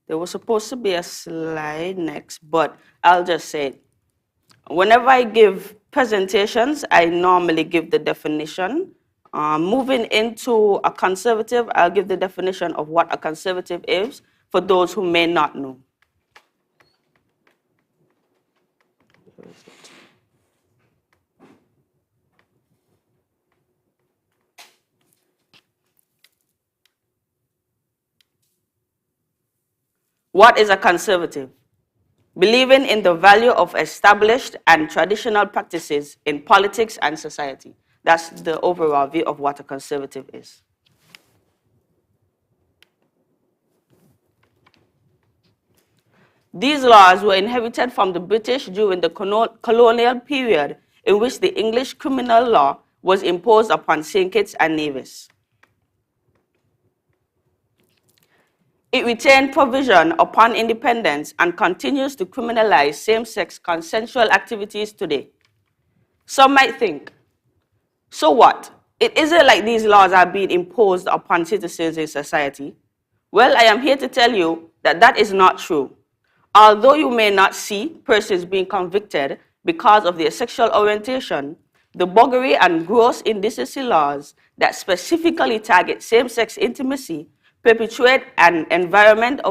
There was supposed to be a slide next, but I'll just say it. Whenever I give presentations, I normally give the definition. Moving into a conservative, I'll give the definition of what a conservative is for those who may not know. What is a conservative? Believing in the value of established and traditional practices in politics and society. That's the overall view of what a conservative is. These laws were inherited from the British during the colonial period in which the English criminal law was imposed upon St. Kitts and Nevis. It retained provision upon independence and continues to criminalize same-sex consensual activities today. Some might think, so what? It isn't like these laws are being imposed upon citizens in society. Well, I am here to tell you that that is not true. Although you may not see persons being convicted because of their sexual orientation, the buggery and gross indecency laws that specifically target same-sex intimacy perpetuate an environment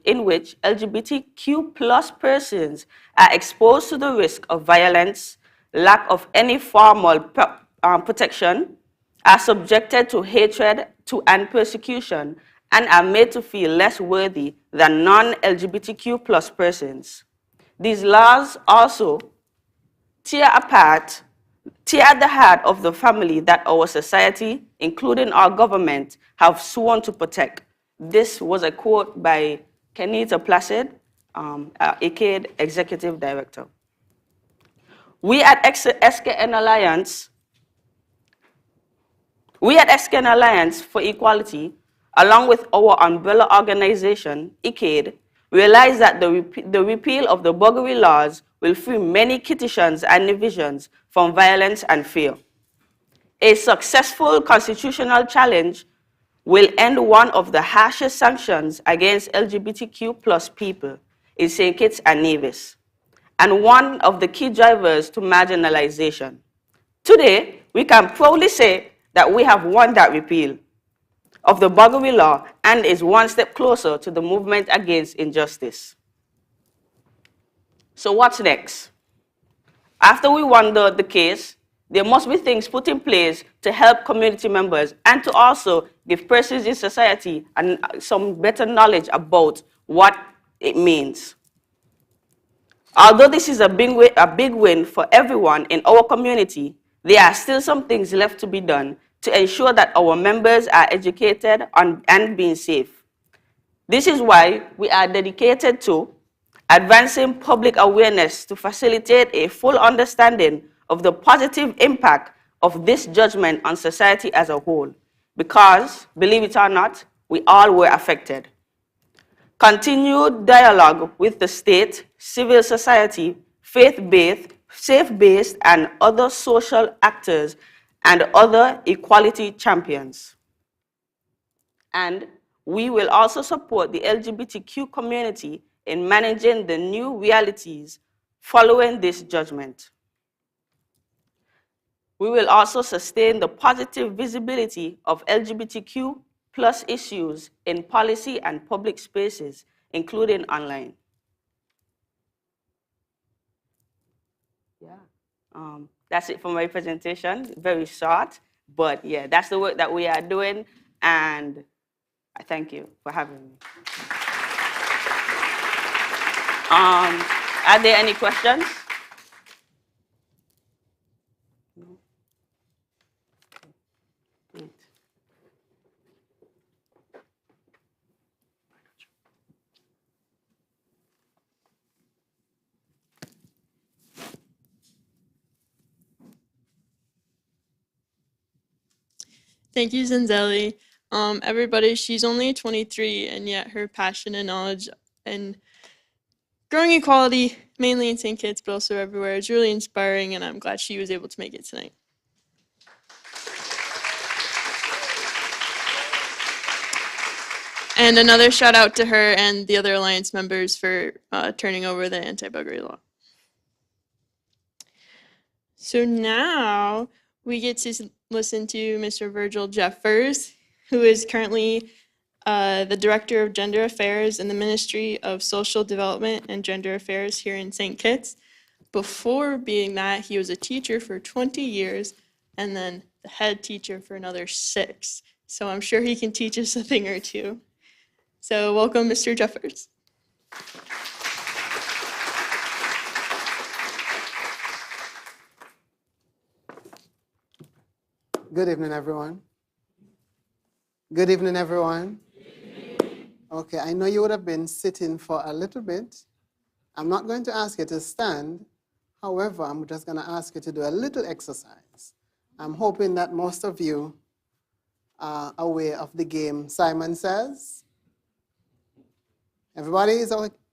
in which LGBTQ plus persons are exposed to the risk of violence, lack of any formal protection, are subjected to hatred and persecution, and are made to feel less worthy than non-LGBTQ plus persons. These laws also tear at the heart of the family that our society, including our government, have sworn to protect. This was a quote by Kenita Placid, ACAID Executive Director. We at SKN Alliance for Equality, along with our umbrella organization, ACAID, realize that the repeal of the burglary laws will free many Kittitians and Nevisians from violence and fear. A successful constitutional challenge will end one of the harshest sanctions against LGBTQ plus people in St. Kitts and Nevis, and one of the key drivers to marginalization. Today, we can proudly say that we have won that repeal of the burglary law and is one step closer to the movement against injustice. So what's next? After we won the case, there must be things put in place to help community members and to also give persons in society and some better knowledge about what it means. Although this is a big win for everyone in our community, there are still some things left to be done to ensure that our members are educated and being safe. This is why we are dedicated to advancing public awareness to facilitate a full understanding of the positive impact of this judgment on society as a whole, because, believe it or not, we all were affected. Continued dialogue with the state, civil society, faith-based, and other social actors and other equality champions. And we will also support the LGBTQ community in managing the new realities following this judgment. We will also sustain the positive visibility of LGBTQ plus issues in policy and public spaces, including online. Yeah, that's it for my presentation. Very short, but yeah, that's the work that we are doing, and I thank you for having me. Are there any questions? Thank you, Zanzelli. Everybody, she's only 23, and yet her passion and knowledge and growing equality, mainly in St. Kitts, but also everywhere, is really inspiring, and I'm glad she was able to make it tonight. And another shout out to her and the other Alliance members for turning over the anti-buggery law. So now we get to listen to Mr. Virgil Jeffers, who is currently the Director of Gender Affairs in the Ministry of Social Development and Gender Affairs here in St. Kitts. Before being that, he was a teacher for 20 years and then the head teacher for another 6. So I'm sure he can teach us a thing or two. So welcome, Mr. Jeffers. Good evening, everyone. Good evening, everyone. Okay, I know you would have been sitting for a little bit. I'm not going to ask you to stand. However, I'm just going to ask you to do a little exercise. I'm hoping that most of you are aware of the game Simon Says. Everybody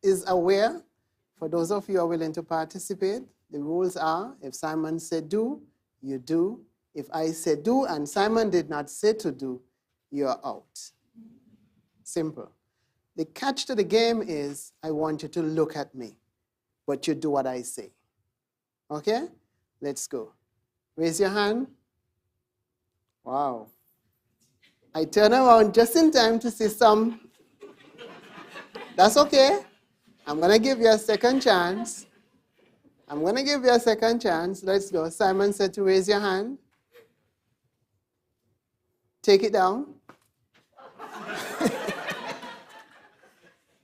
is aware. For those of you who are willing to participate, the rules are, if Simon said do, you do. If I say do and Simon did not say to do, you're out. Simple. The catch to the game is, I want you to look at me, but you do what I say. Okay? Let's go. Raise your hand. Wow. I turn around just in time to see some. That's okay. I'm going to give you a second chance. Let's go. Simon said to raise your hand. Take it down.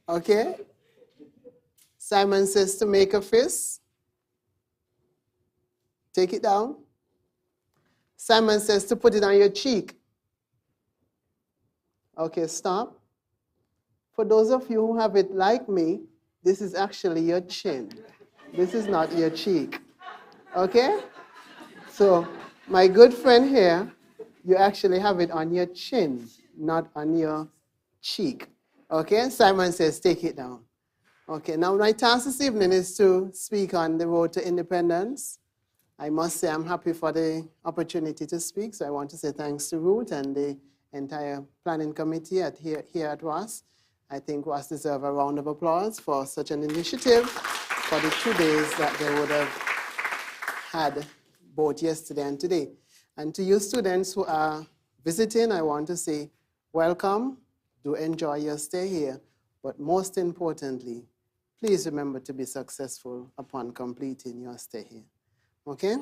Okay. Simon says to make a fist. Take it down. Simon says to put it on your cheek. Okay, stop. For those of you who have it like me, this is actually your chin. This is not your cheek. Okay? So, my good friend here, you actually have it on your chin, not on your cheek. Okay? Simon says, take it down. Okay, now my task this evening is to speak on the road to independence. I must say I'm happy for the opportunity to speak, so I want to say thanks to Ruth and the entire planning committee here at Ross. I think Ross deserves a round of applause for such an initiative for the 2 days that they would have had both yesterday and today. And to you students who are visiting, I want to say welcome, do enjoy your stay here, but most importantly, please remember to be successful upon completing your stay here. Okay?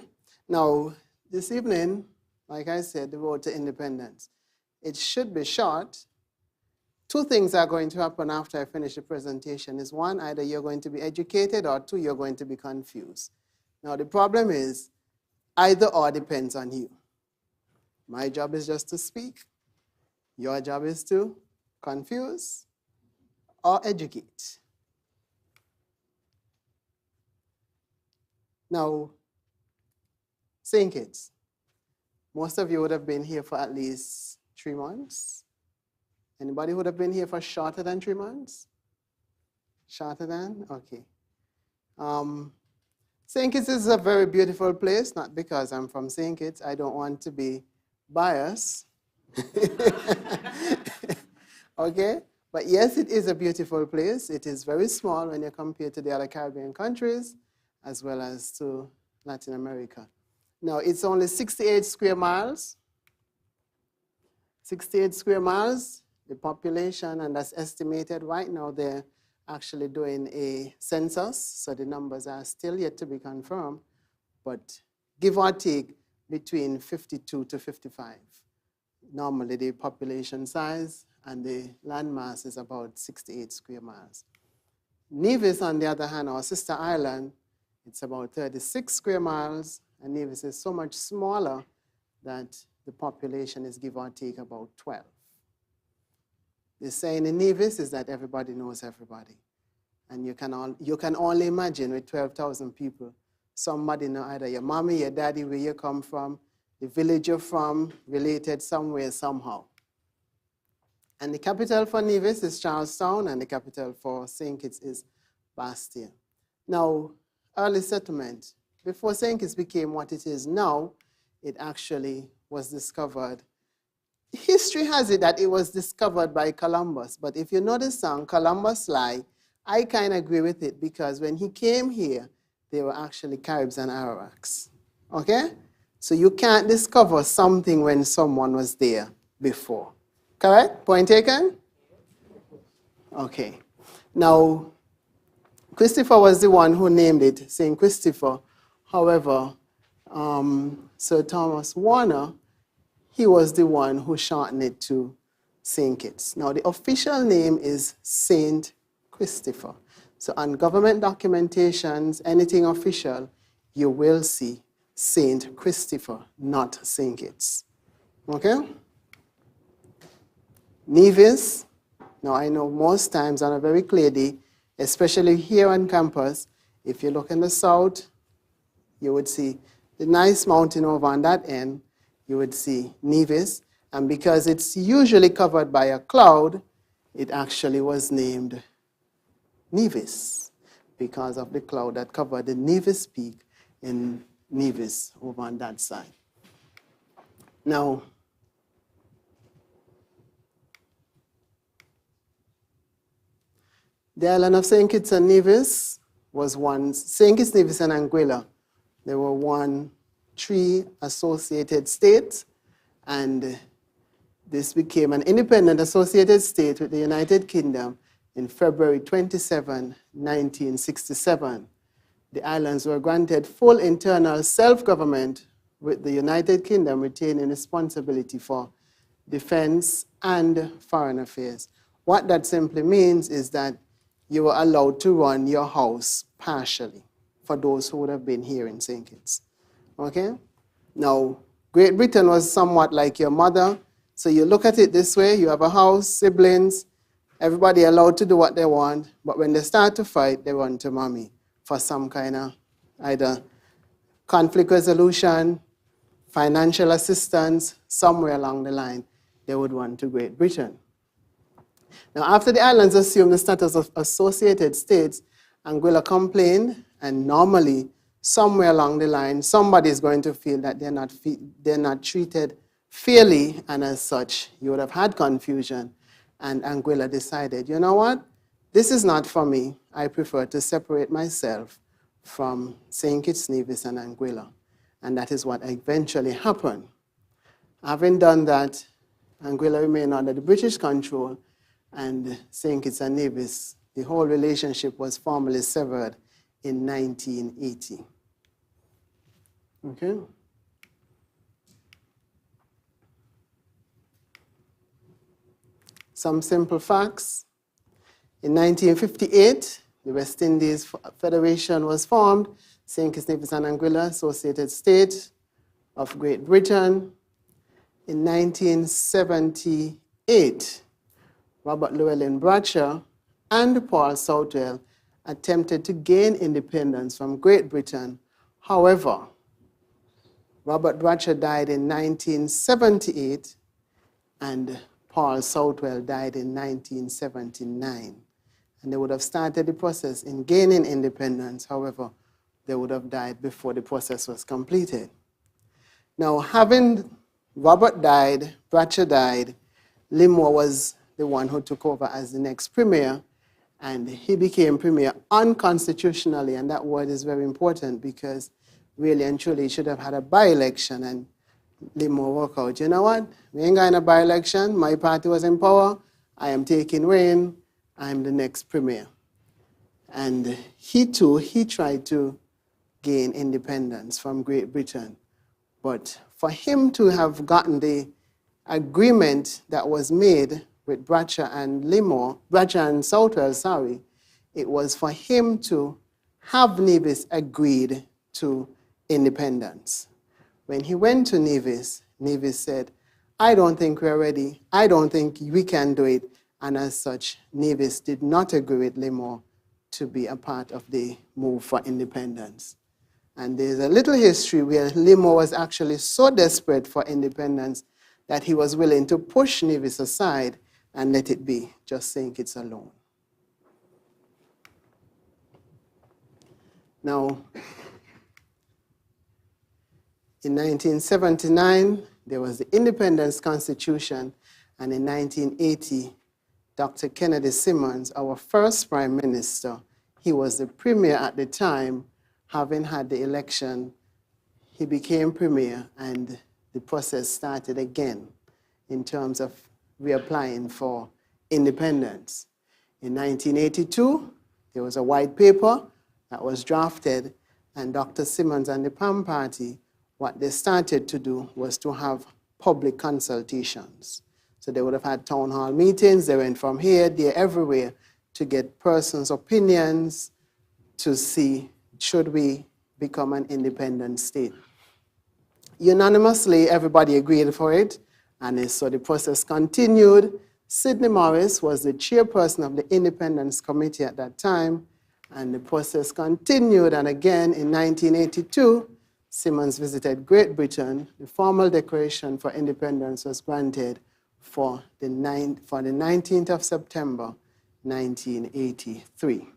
Now, this evening, like I said, the road to independence. It should be short. 2 things are going to happen after I finish the presentation. Is one, either you're going to be educated, or 2, you're going to be confused. Now, the problem is either or depends on you. My job is just to speak. Your job is to confuse or educate. Now, St. Kitts, most of you would have been here for at least 3 months. Anybody would have been here for shorter than 3 months? Shorter than? Okay. St. Kitts is a very beautiful place, not because I'm from St. Kitts. I don't want to be biased. Okay? But yes, it is a beautiful place. It is very small when you compare to the other Caribbean countries, as well as to Latin America. Now, it's only 68 square miles. 68 square miles, the population, and that's estimated. Right now, they're actually doing a census, so the numbers are still yet to be confirmed, but give or take between 52 to 55. Normally, the population size and the landmass is about 68 square miles. Nevis, on the other hand, our sister island, it's about 36 square miles, and Nevis is so much smaller that the population is give or take about 12. The saying in Nevis is that everybody knows everybody. And you can only imagine with 12,000 people, somebody know either your mommy, your daddy, where you come from, the village you're from, related somewhere, somehow. And the capital for Nevis is Charlestown, and the capital for St. Kitts is Bastia. Now, early settlement, before St. Kitts became what it is now, it actually was discovered. History has it that it was discovered by Columbus, but if you know the song, Columbus Lie, I kind of agree with it, because when he came here, they were actually Caribs and Arawaks, okay? So you can't discover something when someone was there before. Correct? Point taken? Okay. Now, Christopher was the one who named it St. Christopher. However, Sir Thomas Warner, he was the one who shortened it to St. Kitts. Now, the official name is St. Christopher. So on government documentations, anything official, you will see St. Christopher, not St. Kitts. Okay? Nevis, now I know most times on a very clear day, especially here on campus, if you look in the south, you would see the nice mountain over on that end, you would see Nevis, and because it's usually covered by a cloud, it actually was named Nevis because of the cloud that covered the Nevis Peak in Nevis over on that side. Now, the island of St. Kitts and Nevis was once, St. Kitts, Nevis, and Anguilla. They were 3 associated states, and This became an independent associated state with the United Kingdom in February 27, 1967. The islands were granted full internal self-government, with the United Kingdom retaining responsibility for defense and foreign affairs. What that simply means is that you were allowed to run your house partially for those who would have been here in St. Kitts. Okay? Now, Great Britain was somewhat like your mother. So you look at it this way, you have a house, siblings, everybody allowed to do what they want, but when they start to fight, they run to mommy for some kind of either conflict resolution, financial assistance, somewhere along the line, they would run to Great Britain. Now, after the islands assumed the status of associated states, Anguilla complained, and normally, somewhere along the line, somebody is going to feel that they're not treated fairly, and as such, you would have had confusion. And Anguilla decided, you know what? This is not for me. I prefer to separate myself from St. Kitts, Nevis, and Anguilla. And that is what eventually happened. Having done that, Anguilla remained under the British control, and St. Kitts and Nevis, the whole relationship was formally severed in 1980. Okay? Some simple facts. In 1958, the West Indies Federation was formed, St. Kitts, Nevis, and Anguilla, associated state of Great Britain. In 1978, Robert Llewellyn Bradshaw and Paul Southwell attempted to gain independence from Great Britain. However, Robert Bradshaw died in 1978 and Paul Southwell died in 1979. And they would have started the process in gaining independence. However, they would have died before the process was completed. Now, having Robert died, Bradshaw died, Limor was the one who took over as the next premier, and he became premier unconstitutionally, and that word is very important because really and truly he should have had a by-election, and Limor worked out, you know what, we ain't got a by-election, my party was in power, I am taking reign, I'm the next premier. And he too, he tried to gain independence from Great Britain, but for him to have gotten the agreement that was made with Bradshaw and Southwell, it was for him to have Nevis agreed to independence. When he went to Nevis, Nevis said, I don't think we're ready, I don't think we can do it, and as such, Nevis did not agree with Limor to be a part of the move for independence. And there's a little history where Limor was actually so desperate for independence that he was willing to push Nevis aside and let it be, just St. Kitts alone. Now, in 1979, there was the Independence Constitution, and in 1980, Dr. Kennedy Simmons, our first Prime Minister, he was the Premier at the time, having had the election, he became Premier, and the process started again in terms of reapplying for independence. In 1982, there was a white paper that was drafted, and Dr. Simmons and the PAM party, what they started to do was to have public consultations. So they would have had town hall meetings, they went from here, there, everywhere, to get persons' opinions to see, should we become an independent state? Unanimously, everybody agreed for it, and so the process continued. Sidney Morris was the chairperson of the Independence Committee at that time, and the process continued, and again in 1982, Simmons visited Great Britain. The formal declaration for independence was granted for the 19th of September, 1983.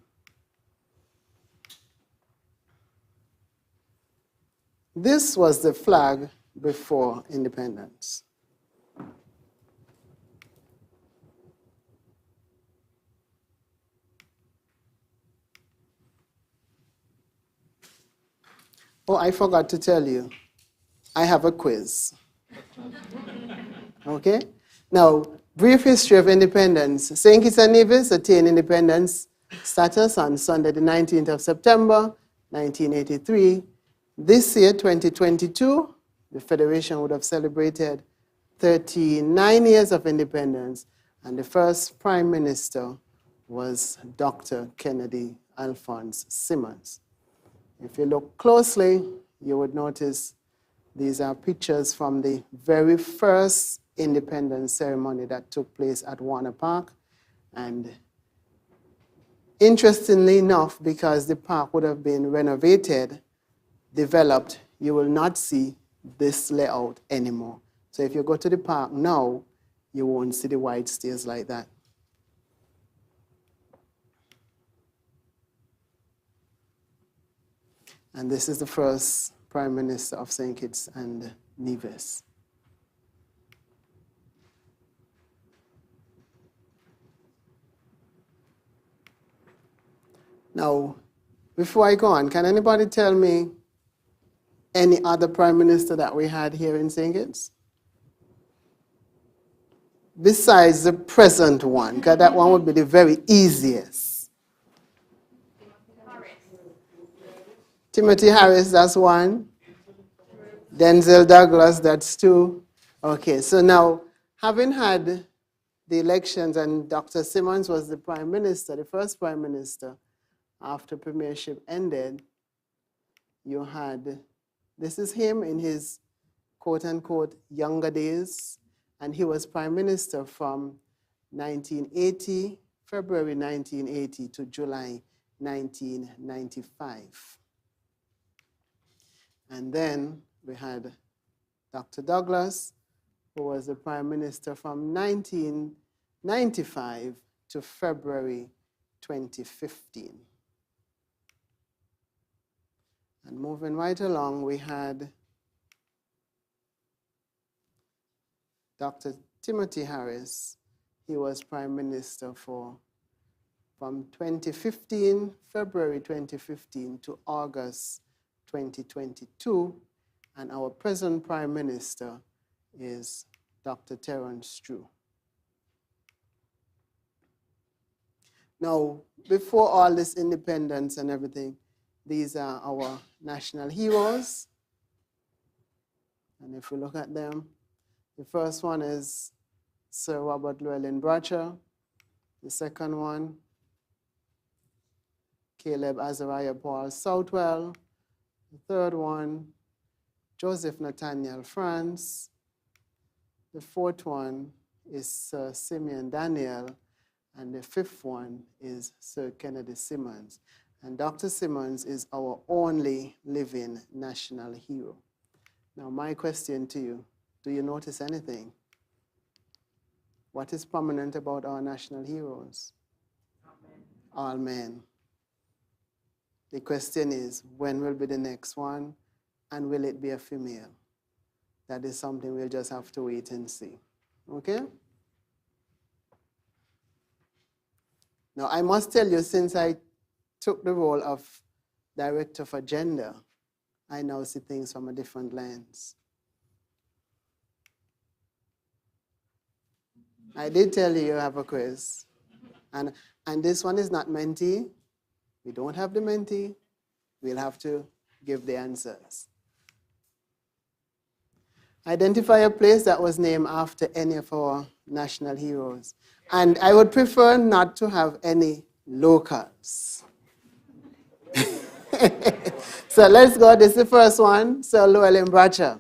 This was the flag before independence. Oh, I forgot to tell you, I have a quiz. Okay? Now, brief history of independence. St. Kitts and Nevis attained independence status on Sunday, the 19th of September, 1983. This year, 2022, the Federation would have celebrated 39 years of independence, and the first Prime Minister was Dr. Kennedy Alphonse Simmons. If you look closely, you would notice these are pictures from the very first independence ceremony that took place at Warner Park. And interestingly enough, because the park would have been renovated, developed, you will not see this layout anymore. So if you go to the park now, you won't see the wide stairs like that. And this is the first Prime Minister of St. Kitts and Nevis. Now, before I go on, can anybody tell me any other Prime Minister that we had here in St. Kitts? Besides the present one, because that one would be the very easiest. Timothy Harris, that's one. Denzel Douglas, that's two. Okay, so now, having had the elections and Dr. Simmons was the Prime Minister, the first Prime Minister, after premiership ended, you had, this is him in his quote-unquote younger days, and he was Prime Minister from 1980, February 1980 to July 1995. And then we had Dr. Douglas, who was the Prime Minister from 1995 to February 2015. And moving right along, we had Dr. Timothy Harris. He was Prime Minister from 2015, February 2015 to August 2022, and our present Prime Minister is Dr. Terence True. Now, before all this independence and everything, these are our national heroes. And if we look at them, the first one is Sir Robert Llewellyn-Bradshaw. The second one, Caleb Azariah Paul Southwell. The third one, Joseph Nathaniel France. The fourth one is Sir Simeon Daniel. And the fifth one is Sir Kennedy Simmons. And Dr. Simmons is our only living national hero. Now, my question to you, do you notice anything? What is prominent about our national heroes? All men. The question is, when will be the next one, and will it be a female? That is something we'll just have to wait and see. Okay? Now, I must tell you, since I took the role of Director for Gender, I now see things from a different lens. I did tell you have a quiz. And this one is not mentee. We don't have the mentee. We'll have to give the answers. Identify a place that was named after any of our national heroes. And I would prefer not to have any locals. So let's go. This is the first one. Sir Llewellyn-Bradshaw.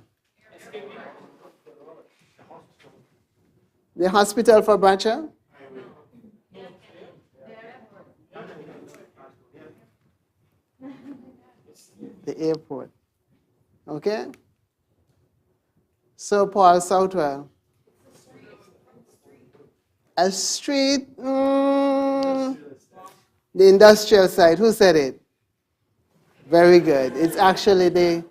The hospital for Bradshaw? The airport. Okay? Sir Paul Southwell. A street? The industrial site. Who said it? Very good. It's actually the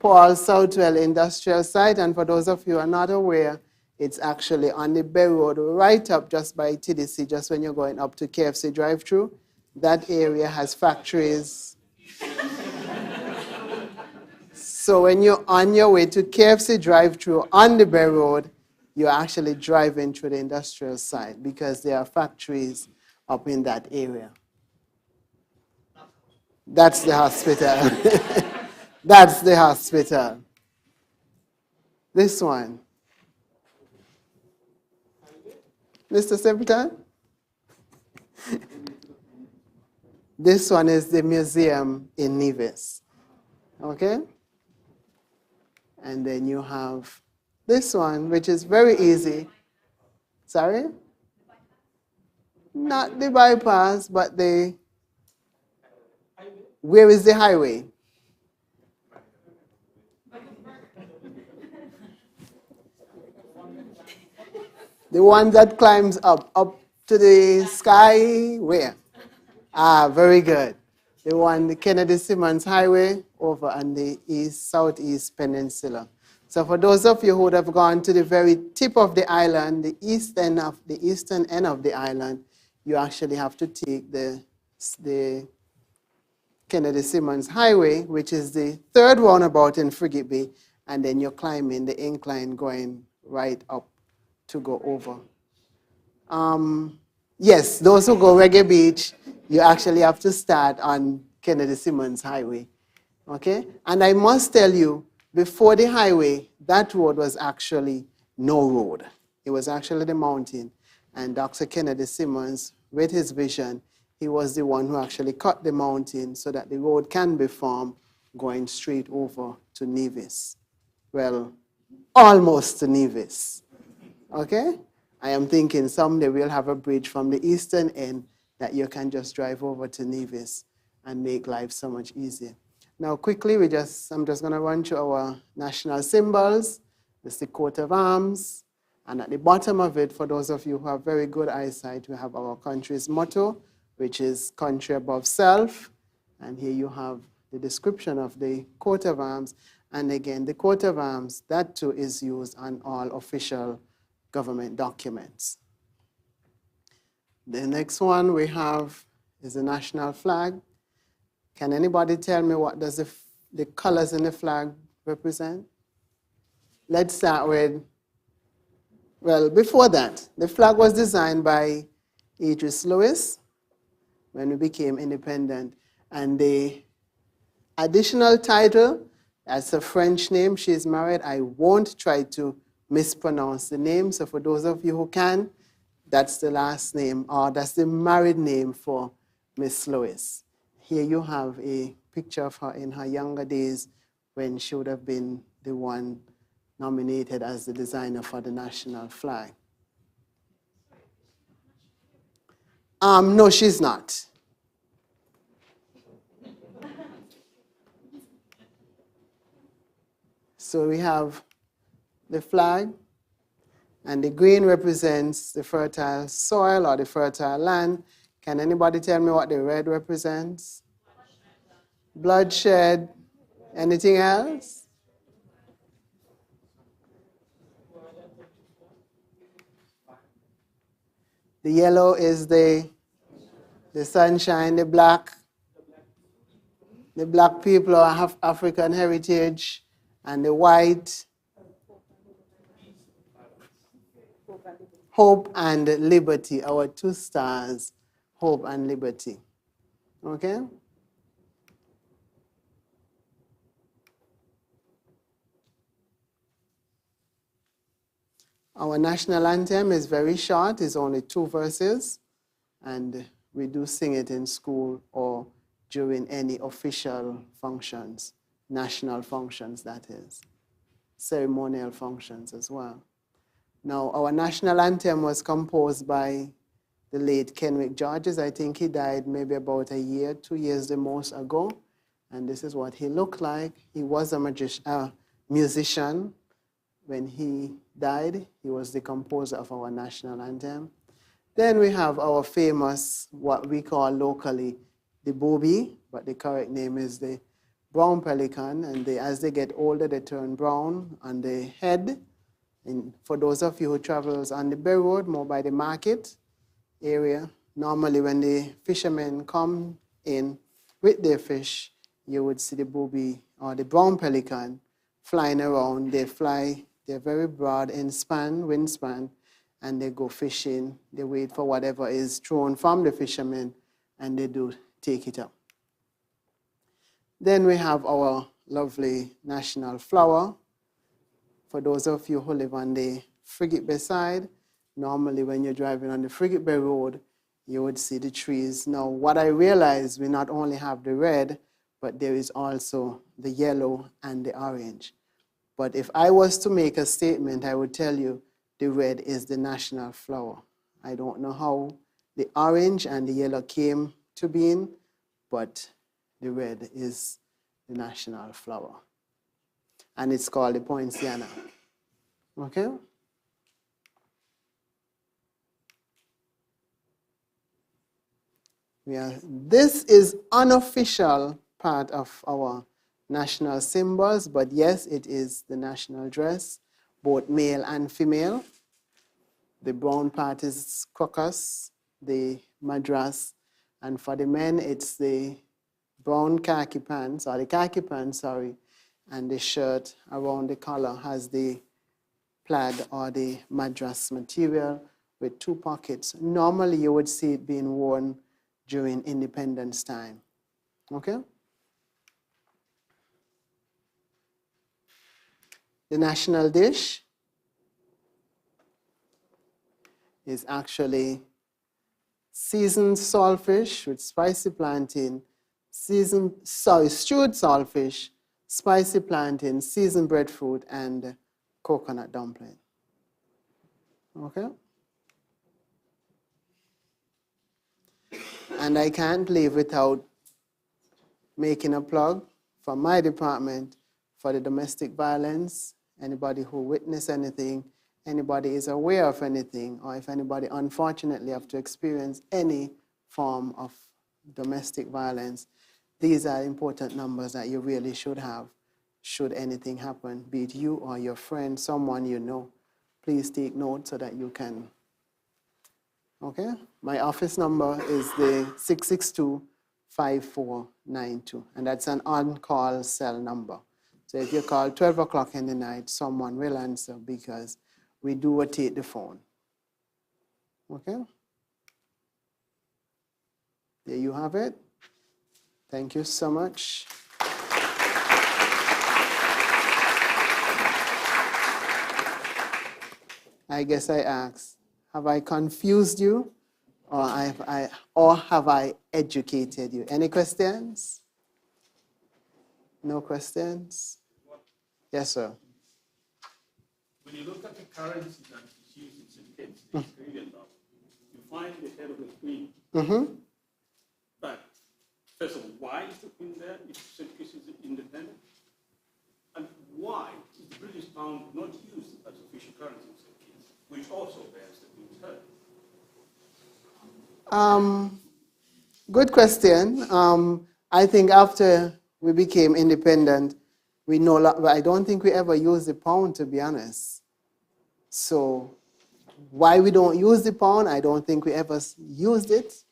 Paul Southwell industrial site. And for those of you who are not aware, it's actually on the Bay Road, right up just by TDC, just when you're going up to KFC drive-thru. That area has factories. So when you're on your way to KFC drive-thru on the Bay Road, you're actually driving through the industrial site because there are factories up in that area. That's the hospital. That's the hospital. This one. Mr. Secretary? This one is the museum in Nevis. Okay? And then you have this one, which is very easy. Sorry? Not the bypass, but the... Where is the highway? The one that climbs up to the sky, where? Ah, very good. The one, the Kennedy Simmons Highway over on the southeast peninsula. So for those of you who would have gone to the very tip of the island, the eastern end of the island, you actually have to take the Kennedy Simmons Highway, which is the third roundabout in Frigate Bay, and then you're climbing the incline going right up to go over. Yes, those who go Reggae Beach, you actually have to start on Kennedy Simmons Highway, okay? And I must tell you, before the highway, that road was actually no road. It was actually the mountain. And Dr. Kennedy Simmons, with his vision, he was the one who actually cut the mountain so that the road can be formed going straight over to Nevis. Well, almost to Nevis, okay? I am thinking someday we'll have a bridge from the eastern end that you can just drive over to Nevis and make life so much easier. Now quickly, I'm just going to run through our national symbols. It's the coat of arms. And at the bottom of it, for those of you who have very good eyesight, we have our country's motto, which is country above self. And here you have the description of the coat of arms. And again, the coat of arms, that too is used on all official government documents. The next one we have is the national flag. Can anybody tell me what does the colors in the flag represent? Let's start with, well, before that, the flag was designed by Idris Lewis when we became independent. And the additional title, that's a French name, she's married. I won't try to mispronounce the name. So for those of you who can, that's the last name, or that's the married name for Miss Lewis. Here you have a picture of her in her younger days when she would have been the one nominated as the designer for the national flag. No, she's not. So we have the flag, and the green represents the fertile soil or the fertile land. Can anybody tell me what the red represents? Bloodshed. Anything else? The yellow is the sunshine, the black people have African heritage, and the white, hope and liberty, our two stars, hope and liberty. Okay? Our national anthem is very short, it's only 2 verses, and we do sing it in school or during any official functions, national functions, that is, ceremonial functions as well. Now, our national anthem was composed by the late Kenwick Georges. I think he died maybe about a year, 2 years the most ago, and this is what he looked like. He was a musician. When he died, he was the composer of our national anthem. Then we have our famous, what we call locally, the booby, but the correct name is the brown pelican, and as they get older, they turn brown on the head. And for those of you who travels on the Bay Road, more by the market area, normally when the fishermen come in with their fish, you would see the booby or the brown pelican flying around. They fly They're very broad in wingspan, and they go fishing. They wait for whatever is thrown from the fishermen, and they do take it up. Then we have our lovely national flower. For those of you who live on the Frigate Bay side, normally when you're driving on the Frigate Bay Road, you would see the trees. Now, what I realized, we not only have the red, but there is also the yellow and the orange. But if I was to make a statement, I would tell you the red is the national flower. I don't know how the orange and the yellow came to being, but the red is the national flower. And it's called the poinciana. Okay? This is unofficial part of our national symbols, but yes, it is the national dress, both male and female. The brown part is crocus, the madras, and for the men, it's the brown khaki pants, or the khaki pants, sorry, and the shirt around the collar has the plaid or the madras material with 2 pockets. Normally, you would see it being worn during Independence time. Okay? The national dish is actually seasoned saltfish with spicy plantain, stewed saltfish, spicy plantain, seasoned breadfruit, and coconut dumpling. Okay? And I can't leave without making a plug for my department for the domestic violence. Anybody who witnessed anything, anybody is aware of anything, or if anybody unfortunately have to experience any form of domestic violence, these are important numbers that you really should have should anything happen, be it you or your friend, someone you know. Please take note so that you can. Okay? My office number is the 662-5492, and that's an on-call cell number. So if you call 12 o'clock in the night, someone will answer because we do rotate the phone. Okay? There you have it. Thank you so much. I guess I asked, have I confused you or have I educated you? Any questions? No questions? Yes, sir. When you look at the currency that is used in St. Kitts, the Australian dollar, you find the head of the Queen. Mm-hmm. But first of all, why is the Queen there if St. Kitts is independent? And why is the British pound not used as official currency in St. Kitts, which also bears the Queen's head? Good question. I think after we became independent, I don't think we ever used the pound, to be honest. So why we don't use the pound, I don't think we ever used it.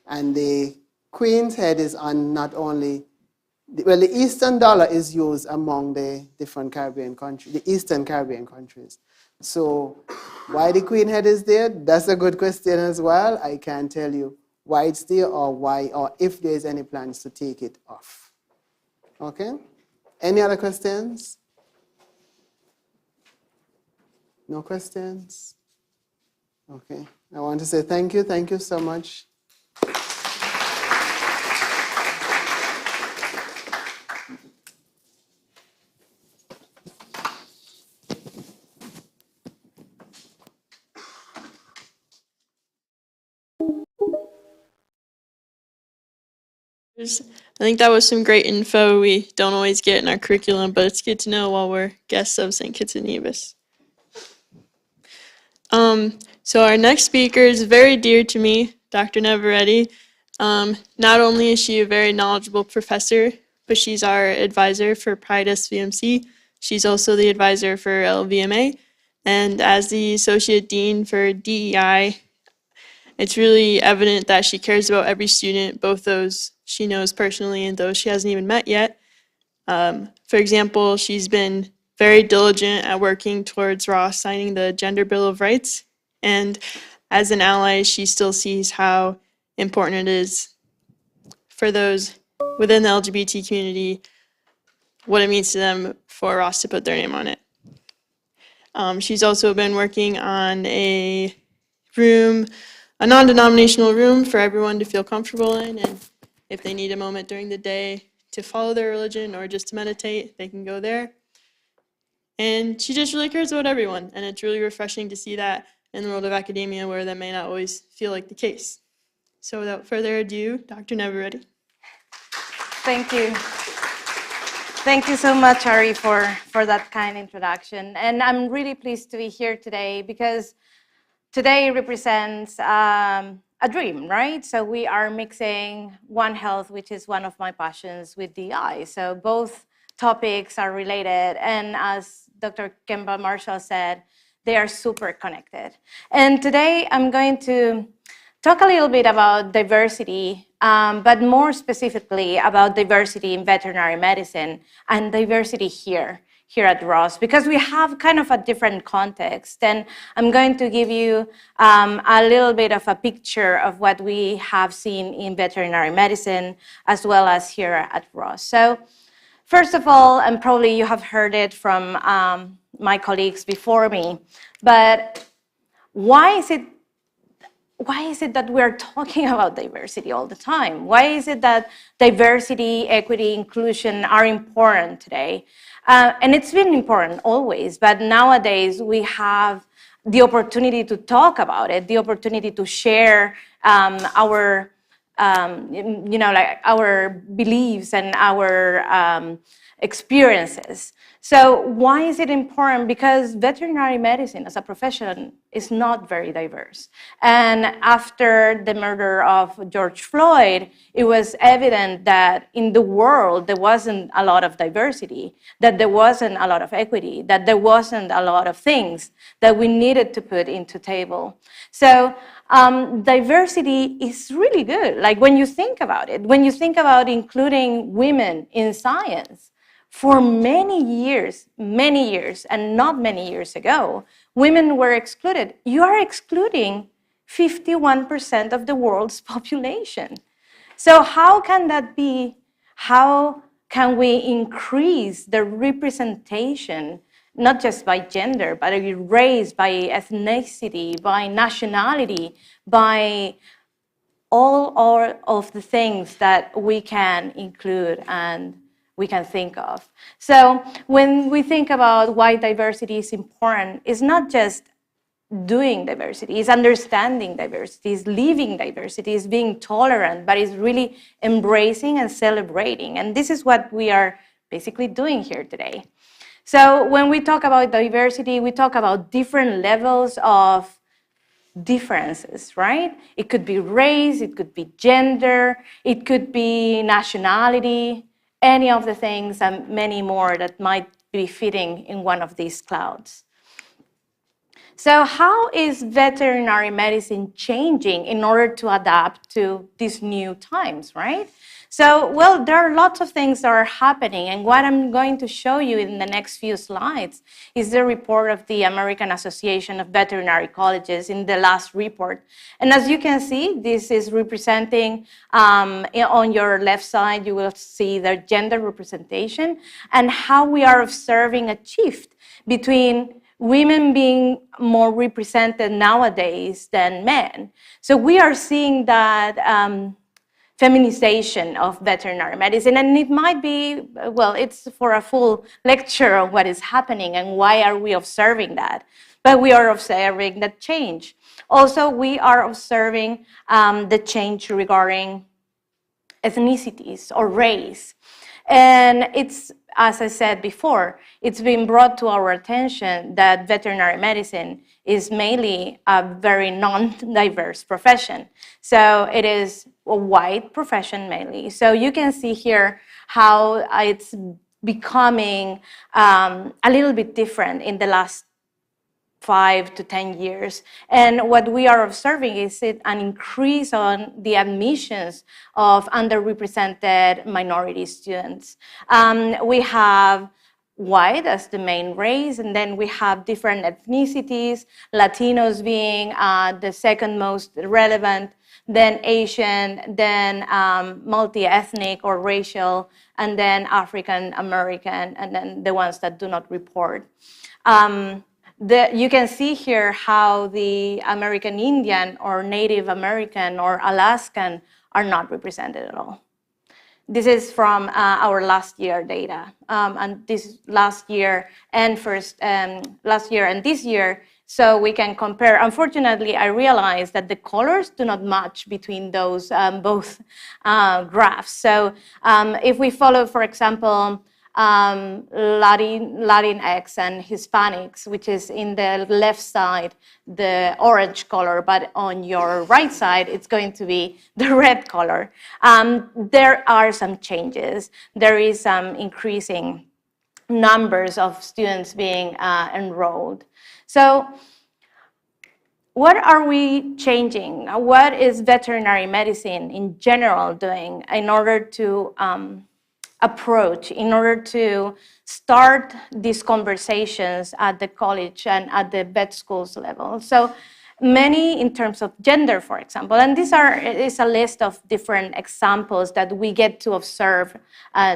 And the Queen's head is on not only, the Eastern dollar is used among the different Caribbean countries, the Eastern Caribbean countries. So why the Queen head is there, that's a good question as well. I can't tell you why it's there or if there's any plans to take it off. Okay? Any other questions? No questions? Okay. I want to say thank you. Thank you so much. I think that was some great info we don't always get in our curriculum, but it's good to know while we're guests of St. Kitts and Nevis. So our next speaker is very dear to me, Dr. Neveretti. Not only is she a very knowledgeable professor, but she's our advisor for Pride SVMC. She's also the advisor for LVMA. And as the Associate Dean for DEI, it's really evident that she cares about every student, both those she knows personally and those she hasn't even met yet. For example, she's been very diligent at working towards Ross signing the Gender Bill of Rights. And as an ally, she still sees how important it is for those within the LGBT community, what it means to them for Ross to put their name on it. She's also been working on a room, a non-denominational room for everyone to feel comfortable in, and if they need a moment during the day to follow their religion or just to meditate, they can go there. And she just really cares about everyone, and it's really refreshing to see that in the world of academia where that may not always feel like the case. So without further ado, Dr. Nevis. Thank you. Thank you so much, Ari, for that kind introduction. And I'm really pleased to be here today because today represents a dream, right? So we are mixing One Health, which is one of my passions, with DI. So both topics are related. And as Dr. Kemba Marshall said, they are super connected. And today I'm going to talk a little bit about diversity, but more specifically about diversity in veterinary medicine and diversity here at Ross, because we have kind of a different context. And I'm going to give you a little bit of a picture of what we have seen in veterinary medicine, as well as here at Ross. So first of all, and probably you have heard it from my colleagues before me, but why is it that we're talking about diversity all the time? Why is it that diversity, equity, inclusion are important today? And it's been important always, but nowadays we have the opportunity to talk about it, the opportunity to share our, our beliefs and our experiences. So why is it important? Because veterinary medicine as a profession is not very diverse. And after the murder of George Floyd, it was evident that in the world there wasn't a lot of diversity, that there wasn't a lot of equity, that there wasn't a lot of things that we needed to put into table. So diversity is really good. Like when you think about it, when you think about including women in science, for many years, and not many years ago, women were excluded. You are excluding 51% of the world's population. So how can that be? How can we increase the representation, not just by gender, but by race, by ethnicity, by nationality, by all of the things that we can include and we can think of. So when we think about why diversity is important, it's not just doing diversity, it's understanding diversity, it's living diversity, it's being tolerant, but it's really embracing and celebrating. And this is what we are basically doing here today. So when we talk about diversity, we talk about different levels of differences, right? It could be race, it could be gender, it could be nationality, any of the things and many more that might be fitting in one of these clouds. So how is veterinary medicine changing in order to adapt to these new times, right? So, well, there are lots of things that are happening, and what I'm going to show you in the next few slides is the report of the American Association of Veterinary Colleges in the last report. And as you can see, this is representing, on your left side, you will see the gender representation and how we are observing a shift between women being more represented nowadays than men. So we are seeing that feminization of veterinary medicine, and it might be, well, it's for a full lecture on what is happening and why are we observing that. But we are observing that change. Also, we are observing the change regarding ethnicities or race. And it's, as I said before, it's been brought to our attention that veterinary medicine is mainly a very non-diverse profession. So it is a white profession mainly. So you can see here how it's becoming a little bit different in the last 5 to 10 years. And what we are observing is an increase on the admissions of underrepresented minority students. We have white as the main race, and then we have different ethnicities, Latinos being the second most relevant, then Asian, then multi-ethnic or racial, and then African American, and then the ones that do not report. You can see here how the American Indian or Native American or Alaskan are not represented at all. This is from our last year data, and this last year and last year and this year, so we can compare. Unfortunately, I realized that the colors do not match between those both graphs. So if we follow, for example, Latinx and Hispanics, which is in the left side, the orange color, but on your right side, it's going to be the red color. There are some changes. There is some increasing numbers of students being enrolled. So what are we changing? What is veterinary medicine in general doing in order to approach, in order to start these conversations at the college and at the vet schools level? So many in terms of gender, for example, and these is a list of different examples that we get to observe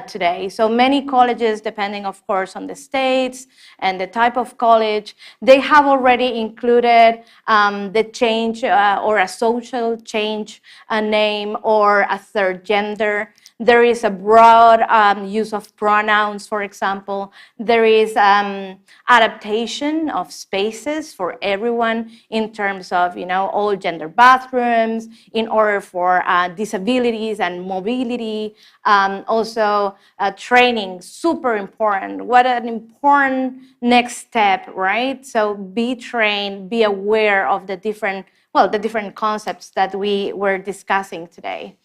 today. So many colleges, depending of course on the states and the type of college, they have already included the change or a social change, a name or a third gender. There is a broad use of pronouns, for example. There is adaptation of spaces for everyone in terms of, all gender bathrooms, in order for disabilities and mobility. Also, training, super important. What an important next step, right? So be trained, be aware of the different concepts that we were discussing today.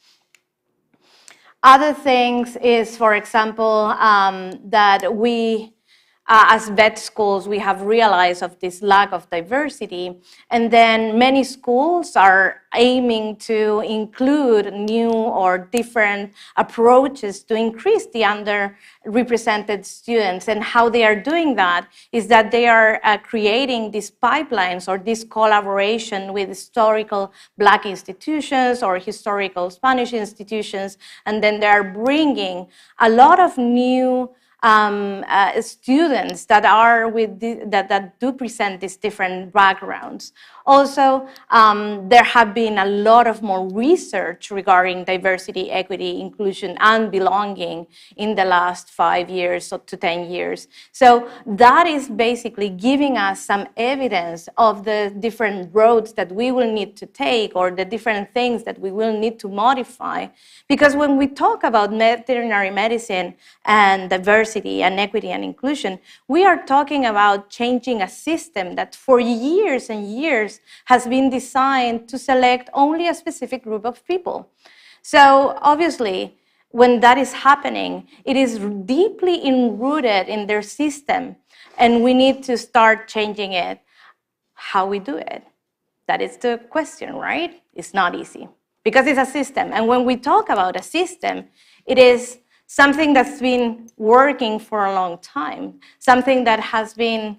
Other things is, for example, that we, as vet schools, we have realized of this lack of diversity. And then many schools are aiming to include new or different approaches to increase the underrepresented students. And how they are doing that is that they are creating these pipelines or this collaboration with historical Black institutions or historical Spanish institutions. And then they are bringing a lot of new students that are that do present these different backgrounds. Also, there have been a lot of more research regarding diversity, equity, inclusion, and belonging in the last 5 years to 10 years. So that is basically giving us some evidence of the different roads that we will need to take or the different things that we will need to modify. Because when we talk about veterinary medicine and diversity and equity and inclusion, we are talking about changing a system that for years and years has been designed to select only a specific group of people. So obviously, when that is happening, it is deeply enrooted in their system, and we need to start changing it. How we do it? That is the question, right? It's not easy, because it's a system. And when we talk about a system, it is something that's been working for a long time, something that has been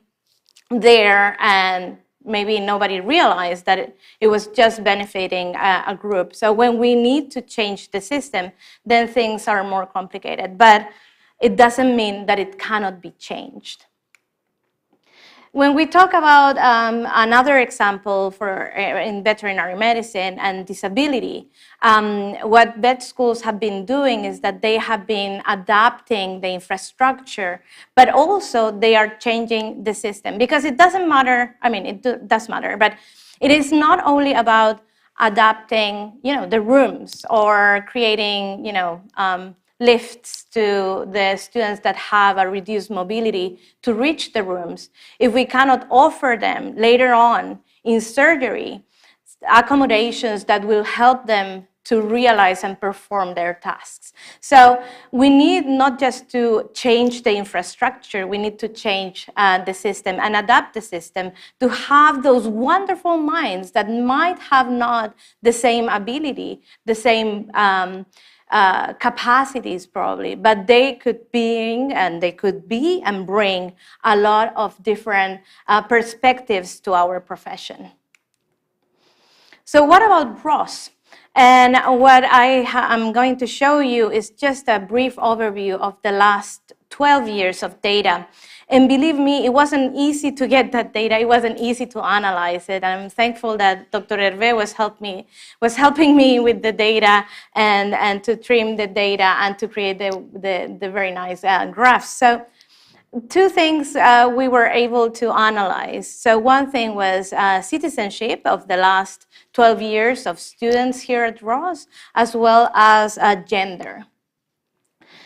there and maybe nobody realized that it was just benefiting a group. So when we need to change the system, then things are more complicated. But it doesn't mean that it cannot be changed. When we talk about another example in veterinary medicine and disability, what vet schools have been doing is that they have been adapting the infrastructure, but also they are changing the system. Because it doesn't matter, it does matter, but it is not only about adapting, the rooms or creating, lifts to the students that have a reduced mobility to reach the rooms. If we cannot offer them later on in surgery accommodations that will help them to realize and perform their tasks. So we need not just to change the infrastructure, we need to change the system and adapt the system to have those wonderful minds that might have not the same ability, the same capacities probably, but they could be and bring a lot of different perspectives to our profession. So what about ROS? And what I'm going to show you is just a brief overview of the last 12 years of data. And believe me, it wasn't easy to get that data. It wasn't easy to analyze it. I'm thankful that Dr. Hervé was helping me with the data and to trim the data and to create the very nice graphs. So two things we were able to analyze. So one thing was citizenship of the last 12 years of students here at Ross, as well as gender.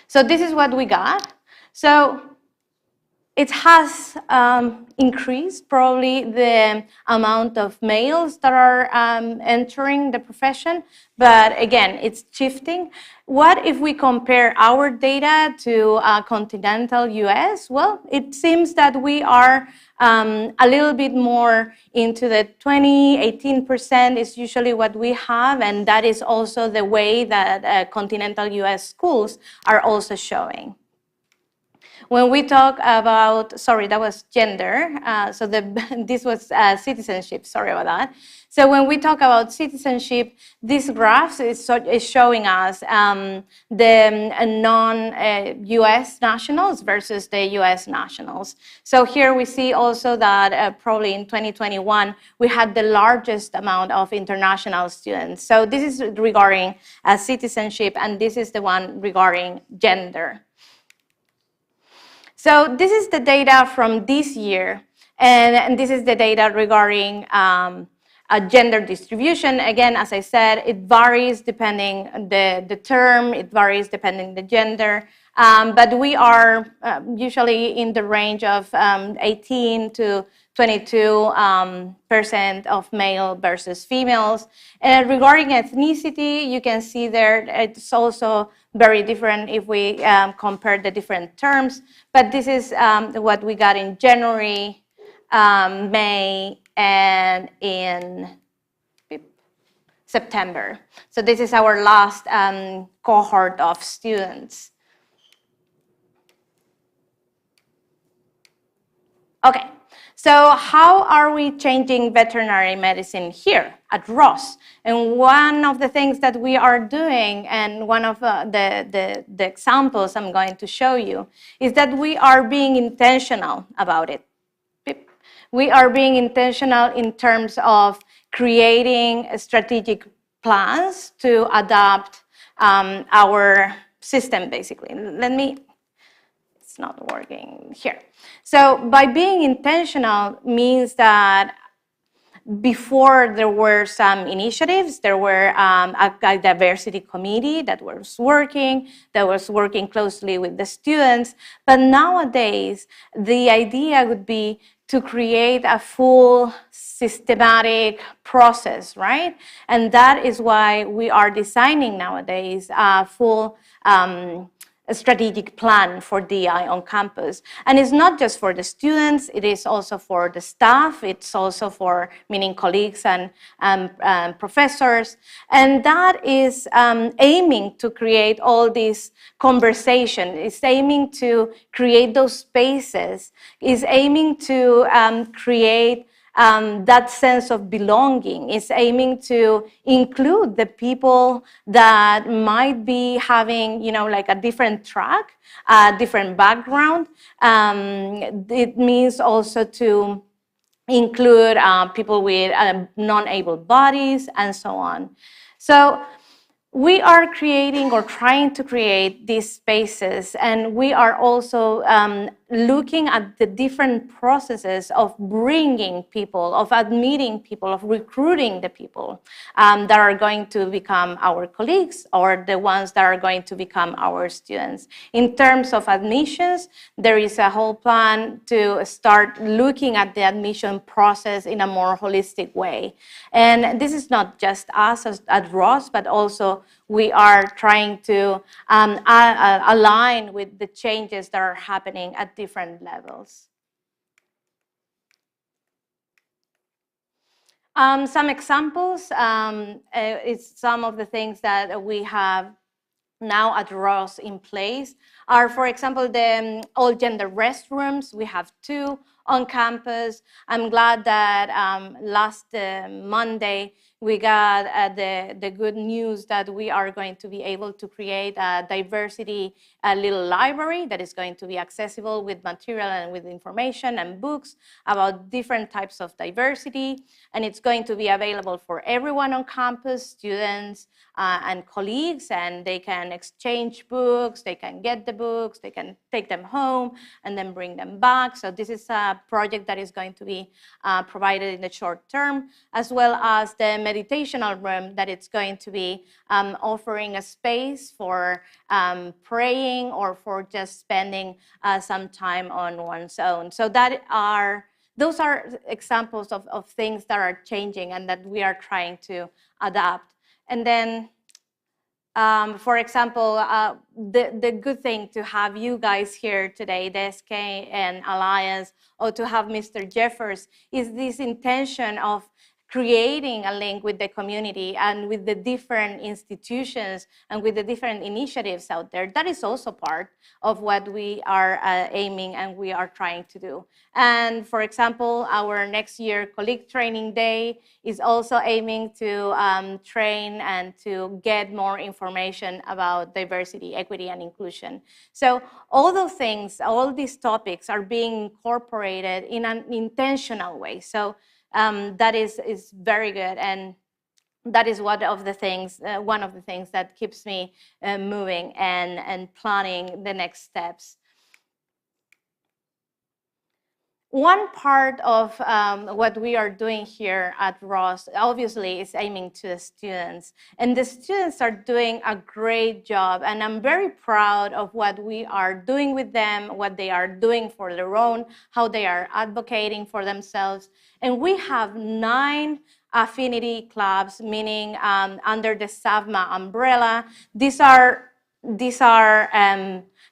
So this is what we got. So it has increased probably the amount of males that are entering the profession, but again, it's shifting. What if we compare our data to continental US? Well, it seems that we are a little bit more into the 18% is usually what we have, and that is also the way that continental US schools are also showing. When we talk about, sorry, that was gender. This was citizenship, sorry about that. So when we talk about citizenship, this graph is showing us the non-US nationals versus the US nationals. So here we see also that probably in 2021, we had the largest amount of international students. So this is regarding citizenship, and this is the one regarding gender. So this is the data from this year, and this is the data regarding a gender distribution. Again, as I said, it varies depending on the term, it varies depending the gender, but we are usually in the range of 18 to 22% of male versus females. And regarding ethnicity, you can see there it's also very different if we compare the different terms. But this is what we got in January, May, and in September. So this is our last cohort of students. Okay. So how are we changing veterinary medicine here at Ross? And one of the things that we are doing, and one of the examples I'm going to show you, is that we are being intentional about it. We are being intentional in terms of creating strategic plans to adapt our system, basically. It's not working here. So by being intentional means that before there were some initiatives, there were a diversity committee that was working closely with the students. But nowadays, the idea would be to create a full systematic process, right? And that is why we are designing nowadays a full a strategic plan for DI on campus. And it's not just for the students, it is also for the staff, it's also for meaning colleagues and professors. And that is aiming to create all this conversation, it's aiming to create those spaces, is aiming to create that sense of belonging, is aiming to include the people that might be having, like a different track, a different background. It means also to include people with non-able bodies and so on. So we are creating or trying to create these spaces, and we are also looking at the different processes of bringing people, of admitting people, of recruiting the people that are going to become our colleagues or the ones that are going to become our students. In terms of admissions, there is a whole plan to start looking at the admission process in a more holistic way. And this is not just us at Ross, but also we are trying to align with the changes that are happening at different levels. Some examples, it's some of the things that we have now at Ross in place are, for example, the all-gender restrooms. We have 2 on campus. I'm glad that last Monday we got the good news that we are going to be able to create a diversity little library that is going to be accessible with material and with information and books about different types of diversity. And it's going to be available for everyone on campus, students and colleagues, and they can exchange books, they can get the books, they can take them home and then bring them back. So this is a project that is going to be provided in the short term, as well as the meditational room that it's going to be offering a space for praying or for just spending some time on one's own. So those are examples of things that are changing and that we are trying to adapt. And then, for example, the good thing to have you guys here today, the SK and Alliance, or to have Mr. Jeffers, is this intention of creating a link with the community and with the different institutions and with the different initiatives out there. That is also part of what we are aiming and we are trying to do. And for example, our next year colleague training day is also aiming to train and to get more information about diversity, equity, and inclusion. So all those things, all these topics are being incorporated in an intentional way. So that is very good, and that is one of the things that keeps me moving and planning the next steps. One part of what we are doing here at Ross, obviously, is aiming to the students. And the students are doing a great job. And I'm very proud of what we are doing with them, what they are doing for their own, how they are advocating for themselves. And we have 9 affinity clubs, meaning under the SAVMA umbrella. These are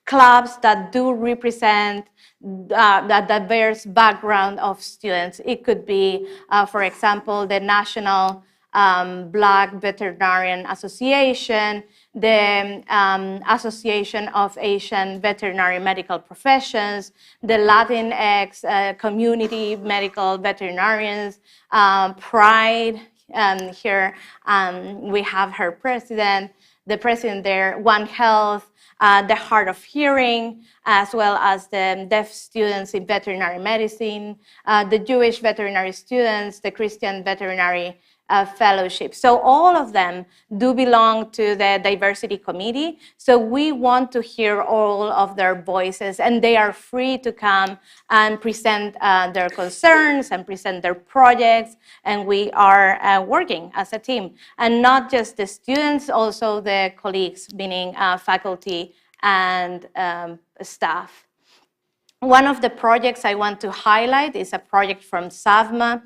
clubs that do represent the diverse background of students. It could be, for example, the National Black Veterinarian Association, the Association of Asian Veterinary Medical Professions, the Latinx Community Medical Veterinarians, Pride. Here we have her president, the president there, One Health, the Hard of Hearing, as well as the deaf students in veterinary medicine, the Jewish veterinary students, the Christian veterinary fellowship. So all of them do belong to the diversity committee. So we want to hear all of their voices, and they are free to come and present their concerns and present their projects. And we are working as a team, and not just the students, also the colleagues, meaning faculty and staff. One of the projects I want to highlight is a project from SAVMA.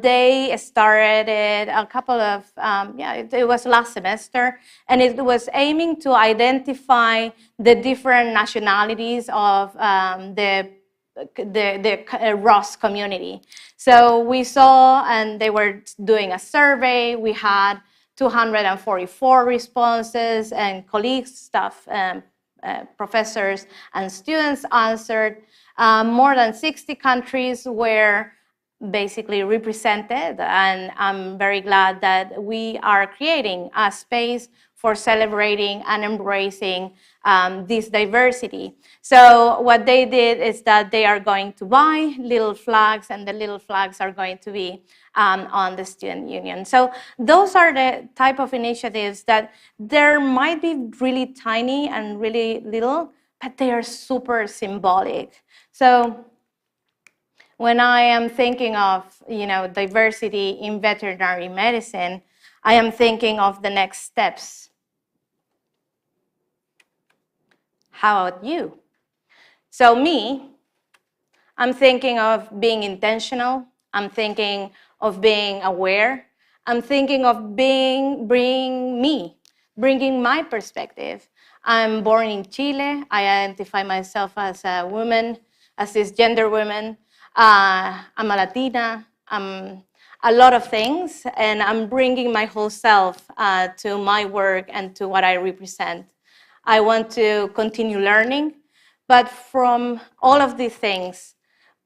They started it a couple of, it was last semester, and it was aiming to identify the different nationalities of the Ross community. So we saw, and they were doing a survey. We had 244 responses, and colleagues, staff, professors and students answered. More than 60 countries were basically represented, and I'm very glad that we are creating a space for celebrating and embracing this diversity. So what they did is that they are going to buy little flags, and the little flags are going to be on the student union. So those are the type of initiatives that there might be really tiny and really little, but they are super symbolic. So when I am thinking of, diversity in veterinary medicine, I am thinking of the next steps. How about you? So me, I'm thinking of being intentional. I'm thinking of being aware. I'm thinking of bringing my perspective. I'm born in Chile. I identify myself as a woman, a cisgender woman. I'm a Latina. I'm a lot of things, and I'm bringing my whole self to my work and to what I represent. I want to continue learning. But from all of these things,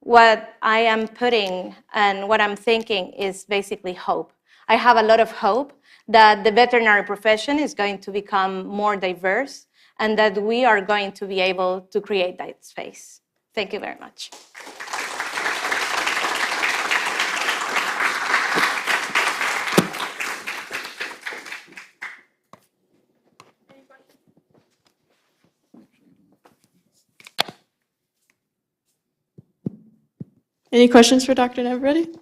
what I am putting and what I'm thinking is basically hope. I have a lot of hope that the veterinary profession is going to become more diverse and that we are going to be able to create that space. Thank you very much. Any questions for Dr. Navarrete?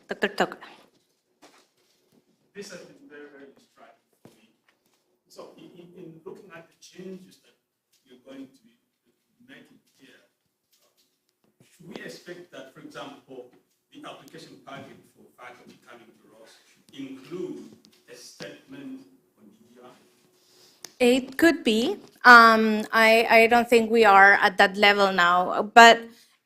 Dr. Toka. This has been very, very instructive for me. So in looking at the changes that you're going to be making here, should we expect that, for example, the application package for faculty coming to us should include a statement on DEI? It could be. I don't think we are at that level now, but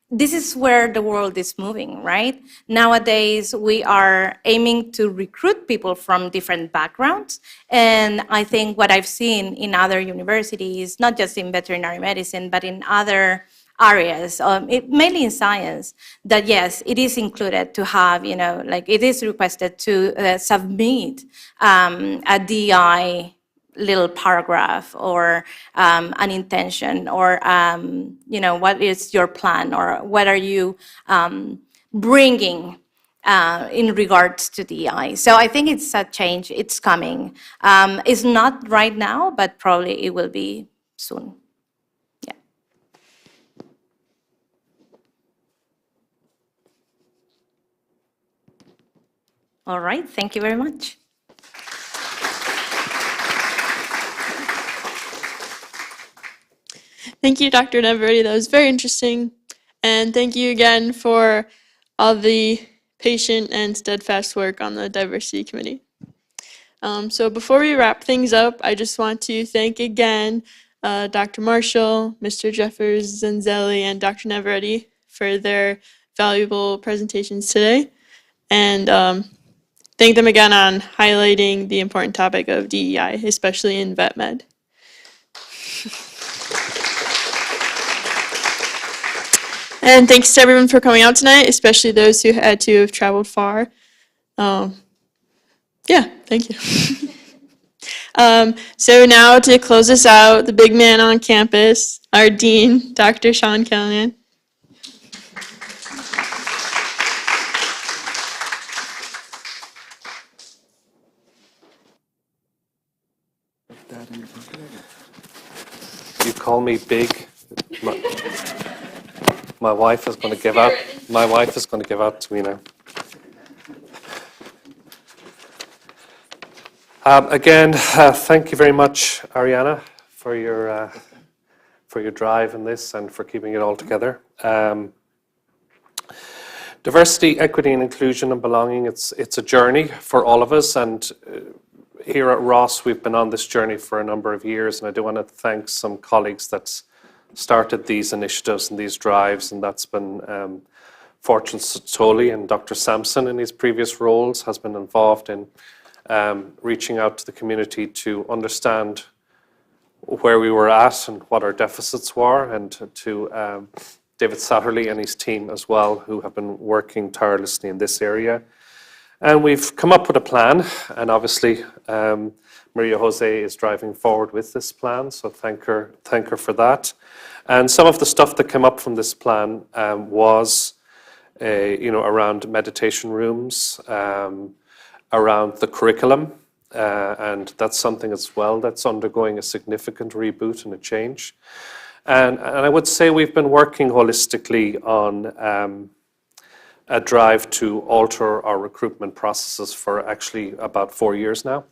this is where the world is moving, right? Nowadays, we are aiming to recruit people from different backgrounds. And I think what I've seen in other universities, not just in veterinary medicine, but in other areas, mainly in science, that yes, it is included to have, like it is requested to submit a DI little paragraph or an intention or, what is your plan or what are you bringing in regards to DI. So I think it's a change, it's coming. It's not right now, but probably it will be soon. Yeah. All right, thank you very much. Thank you, Dr. Navarrete. That was very interesting. And thank you again for all the patient and steadfast work on the Diversity Committee. So before we wrap things up, I just want to thank again Dr. Marshall, Mr. Jeffers, Zanzelli, and Dr. Navarrete for their valuable presentations today. And thank them again on highlighting the important topic of DEI, especially in vet med. And thanks to everyone for coming out tonight, especially those who had to have traveled far. Yeah, thank you. So now to close us out, the big man on campus, our dean, Dr. Sean Callahan. You call me big. My wife is going to give out. My wife is going to give out to me now. Again, thank you very much, Ariana, for your drive in this and for keeping it all together. Diversity, equity, and inclusion and belonging. It's a journey for all of us, and here at Ross, we've been on this journey for a number of years, and I do want to thank some colleagues that started these initiatives and these drives, and that's been Fortune Satoli and Dr. Sampson in his previous roles has been involved in reaching out to the community to understand where we were at and what our deficits were, and to David Satterley and his team as well, who have been working tirelessly in this area. And we've come up with a plan, and obviously Maria Jose is driving forward with this plan, so thank her for that. And some of the stuff that came up from this plan was, around meditation rooms, around the curriculum, and that's something as well that's undergoing a significant reboot and a change. And I would say we've been working holistically on a drive to alter our recruitment processes for actually about 4 years now.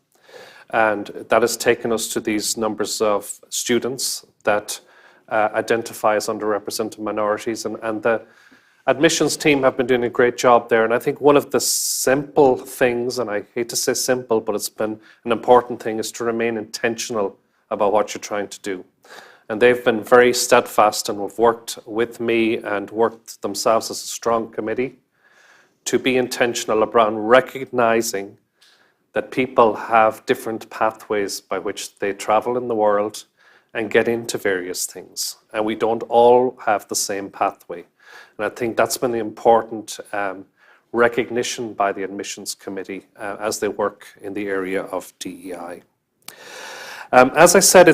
And that has taken us to these numbers of students that identify as underrepresented minorities. And the admissions team have been doing a great job there. And I think one of the simple things, and I hate to say simple, but it's been an important thing, is to remain intentional about what you're trying to do. And they've been very steadfast and have worked with me and worked themselves as a strong committee to be intentional around recognizing that people have different pathways by which they travel in the world and get into various things. And we don't all have the same pathway. And I think that's been an important recognition by the admissions committee as they work in the area of DEI. As I said,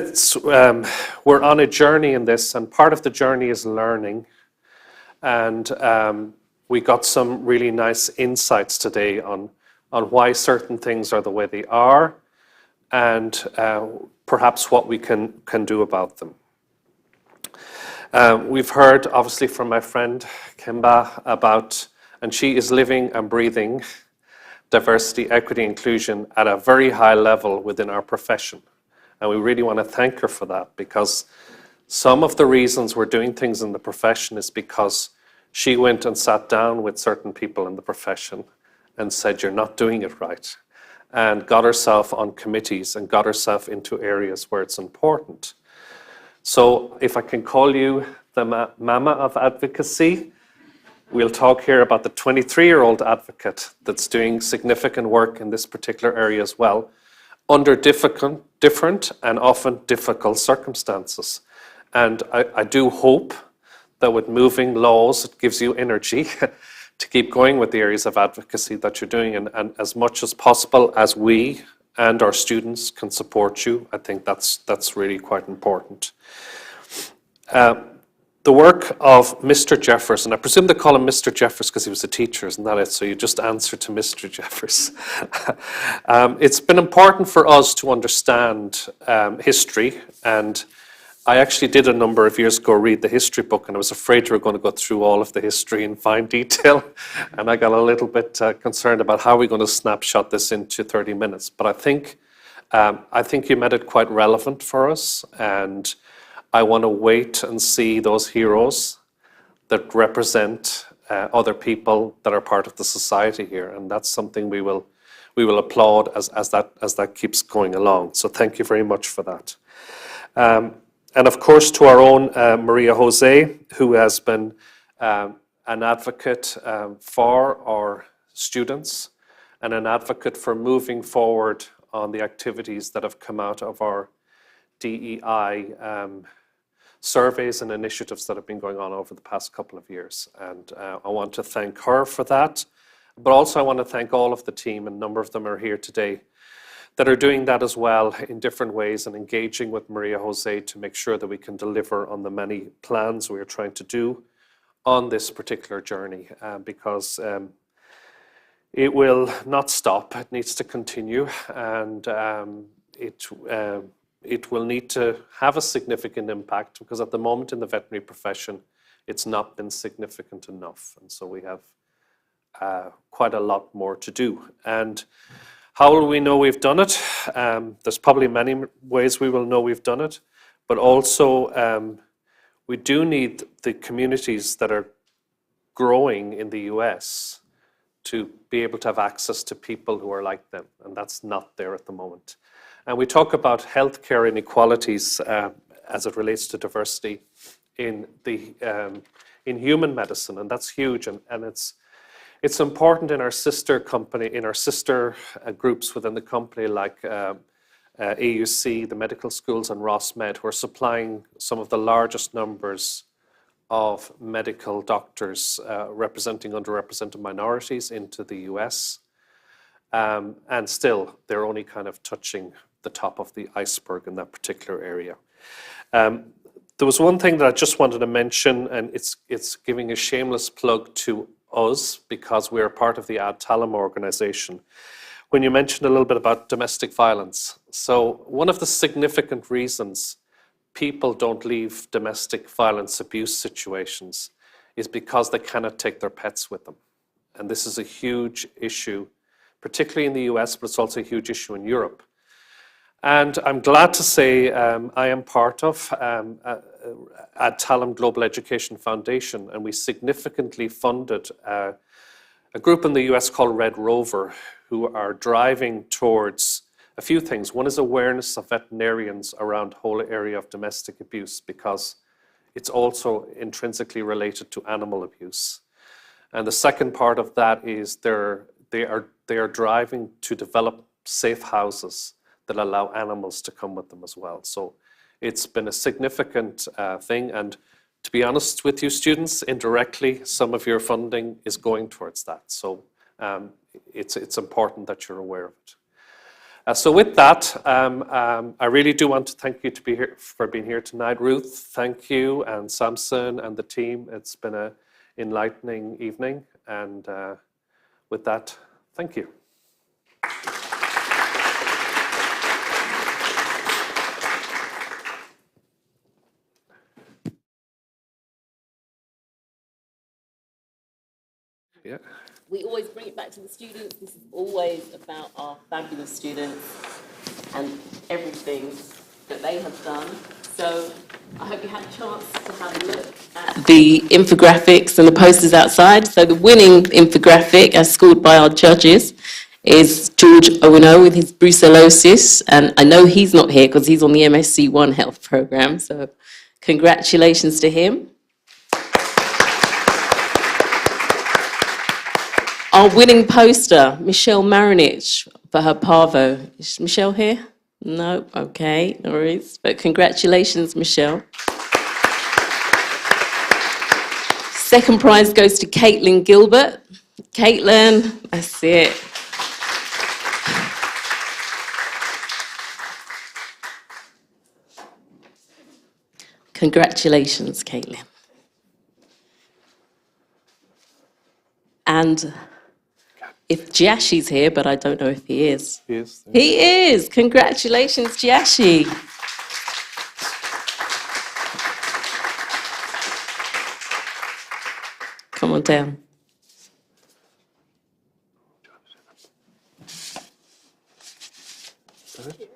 we're on a journey in this, and part of the journey is learning. And we got some really nice insights today on why certain things are the way they are, and perhaps what we can do about them. We've heard, obviously, from my friend Kemba about, and she is living and breathing diversity, equity, inclusion at a very high level within our profession. And we really want to thank her for that, because some of the reasons we're doing things in the profession is because she went and sat down with certain people in the profession and said, you're not doing it right, and got herself on committees and got herself into areas where it's important. So if I can call you the mama of advocacy, we'll talk here about the 23-year-old advocate that's doing significant work in this particular area as well, under different and often difficult circumstances. And I do hope that with moving laws, it gives you energy to keep going with the areas of advocacy that you're doing, and as much as possible as we and our students can support you, I think that's really quite important. The work of Mr. Jeffers, and I presume they call him Mr. Jeffers because he was a teacher, isn't that it? So you just answer to Mr. Jeffers. It's been important for us to understand history, and I actually did a number of years ago read the history book, and I was afraid we were going to go through all of the history in fine detail, and I got a little bit concerned about how we're going to snapshot this into 30 minutes. But I think you made it quite relevant for us, and I want to wait and see those heroes that represent other people that are part of the society here, and that's something we will applaud as that keeps going along. So thank you very much for that. And of course, to our own Maria Jose, who has been an advocate for our students and an advocate for moving forward on the activities that have come out of our DEI surveys and initiatives that have been going on over the past couple of years. And I want to thank her for that. But also I want to thank all of the team, and a number of them are here today, that are doing that as well in different ways and engaging with Maria Jose to make sure that we can deliver on the many plans we are trying to do on this particular journey, because it will not stop. It needs to continue, and it will need to have a significant impact, because at the moment in the veterinary profession, it's not been significant enough. And so we have quite a lot more to do. And how will we know we've done it? There's probably many ways we will know we've done it, but also we do need the communities that are growing in the US to be able to have access to people who are like them, and that's not there at the moment. And we talk about healthcare inequalities as it relates to diversity in human medicine, and that's huge, and it's important in our sister company, in our sister groups within the company, like AUC, the medical schools, and Ross Med, who are supplying some of the largest numbers of medical doctors representing underrepresented minorities into the US. And still, they're only kind of touching the top of the iceberg in that particular area. There was one thing that I just wanted to mention, and it's giving a shameless plug to us, because we're part of the Ad Talem organization. When you mentioned a little bit about domestic violence. So one of the significant reasons people don't leave domestic violence abuse situations is because they cannot take their pets with them. And this is a huge issue, particularly in the US, but it's also a huge issue in Europe. And I'm glad to say I am part of Ad Talem Global Education Foundation, and we significantly funded a group in the US called Red Rover, who are driving towards a few things. One is awareness of veterinarians around the whole area of domestic abuse, because it's also intrinsically related to animal abuse. And the second part of that is they are driving to develop safe houses that allow animals to come with them as well. So it's been a significant thing, and to be honest with you students, indirectly some of your funding is going towards that. So it's important that you're aware of it. So with that, I really do want to thank you for being here tonight. Ruth, thank you, and Samson and the team. It's been an enlightening evening, and with that, thank you. Yeah. We always bring it back to the students. This is always about our fabulous students and everything that they have done. So I hope you had a chance to have a look at the infographics and the posters outside. So the winning infographic, as scored by our judges, is George Owino with his brucellosis. And I know he's not here because he's on the MSc 1 health program. So congratulations to him. Our winning poster, Michelle Marinich, for her parvo. Is Michelle here? No? Okay, no worries. But congratulations, Michelle. Second prize goes to Caitlin Gilbert. Caitlin, that's it. Congratulations, Caitlin. And if Jiashi's here, but I don't know if he is. He is. He is. Congratulations, Jiashi. Come on down. Is that it? Do you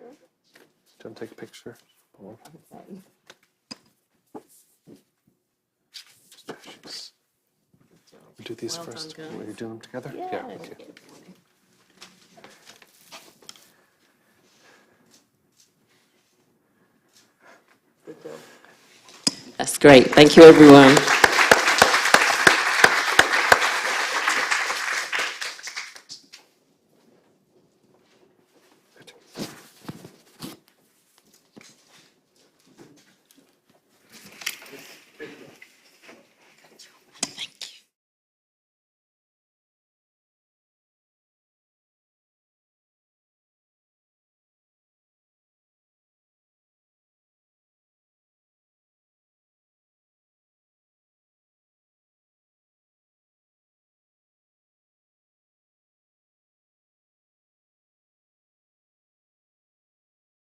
want to take a picture? We'll do these first. Are you doing them together? Yeah. Okay. That's great. Thank you, everyone.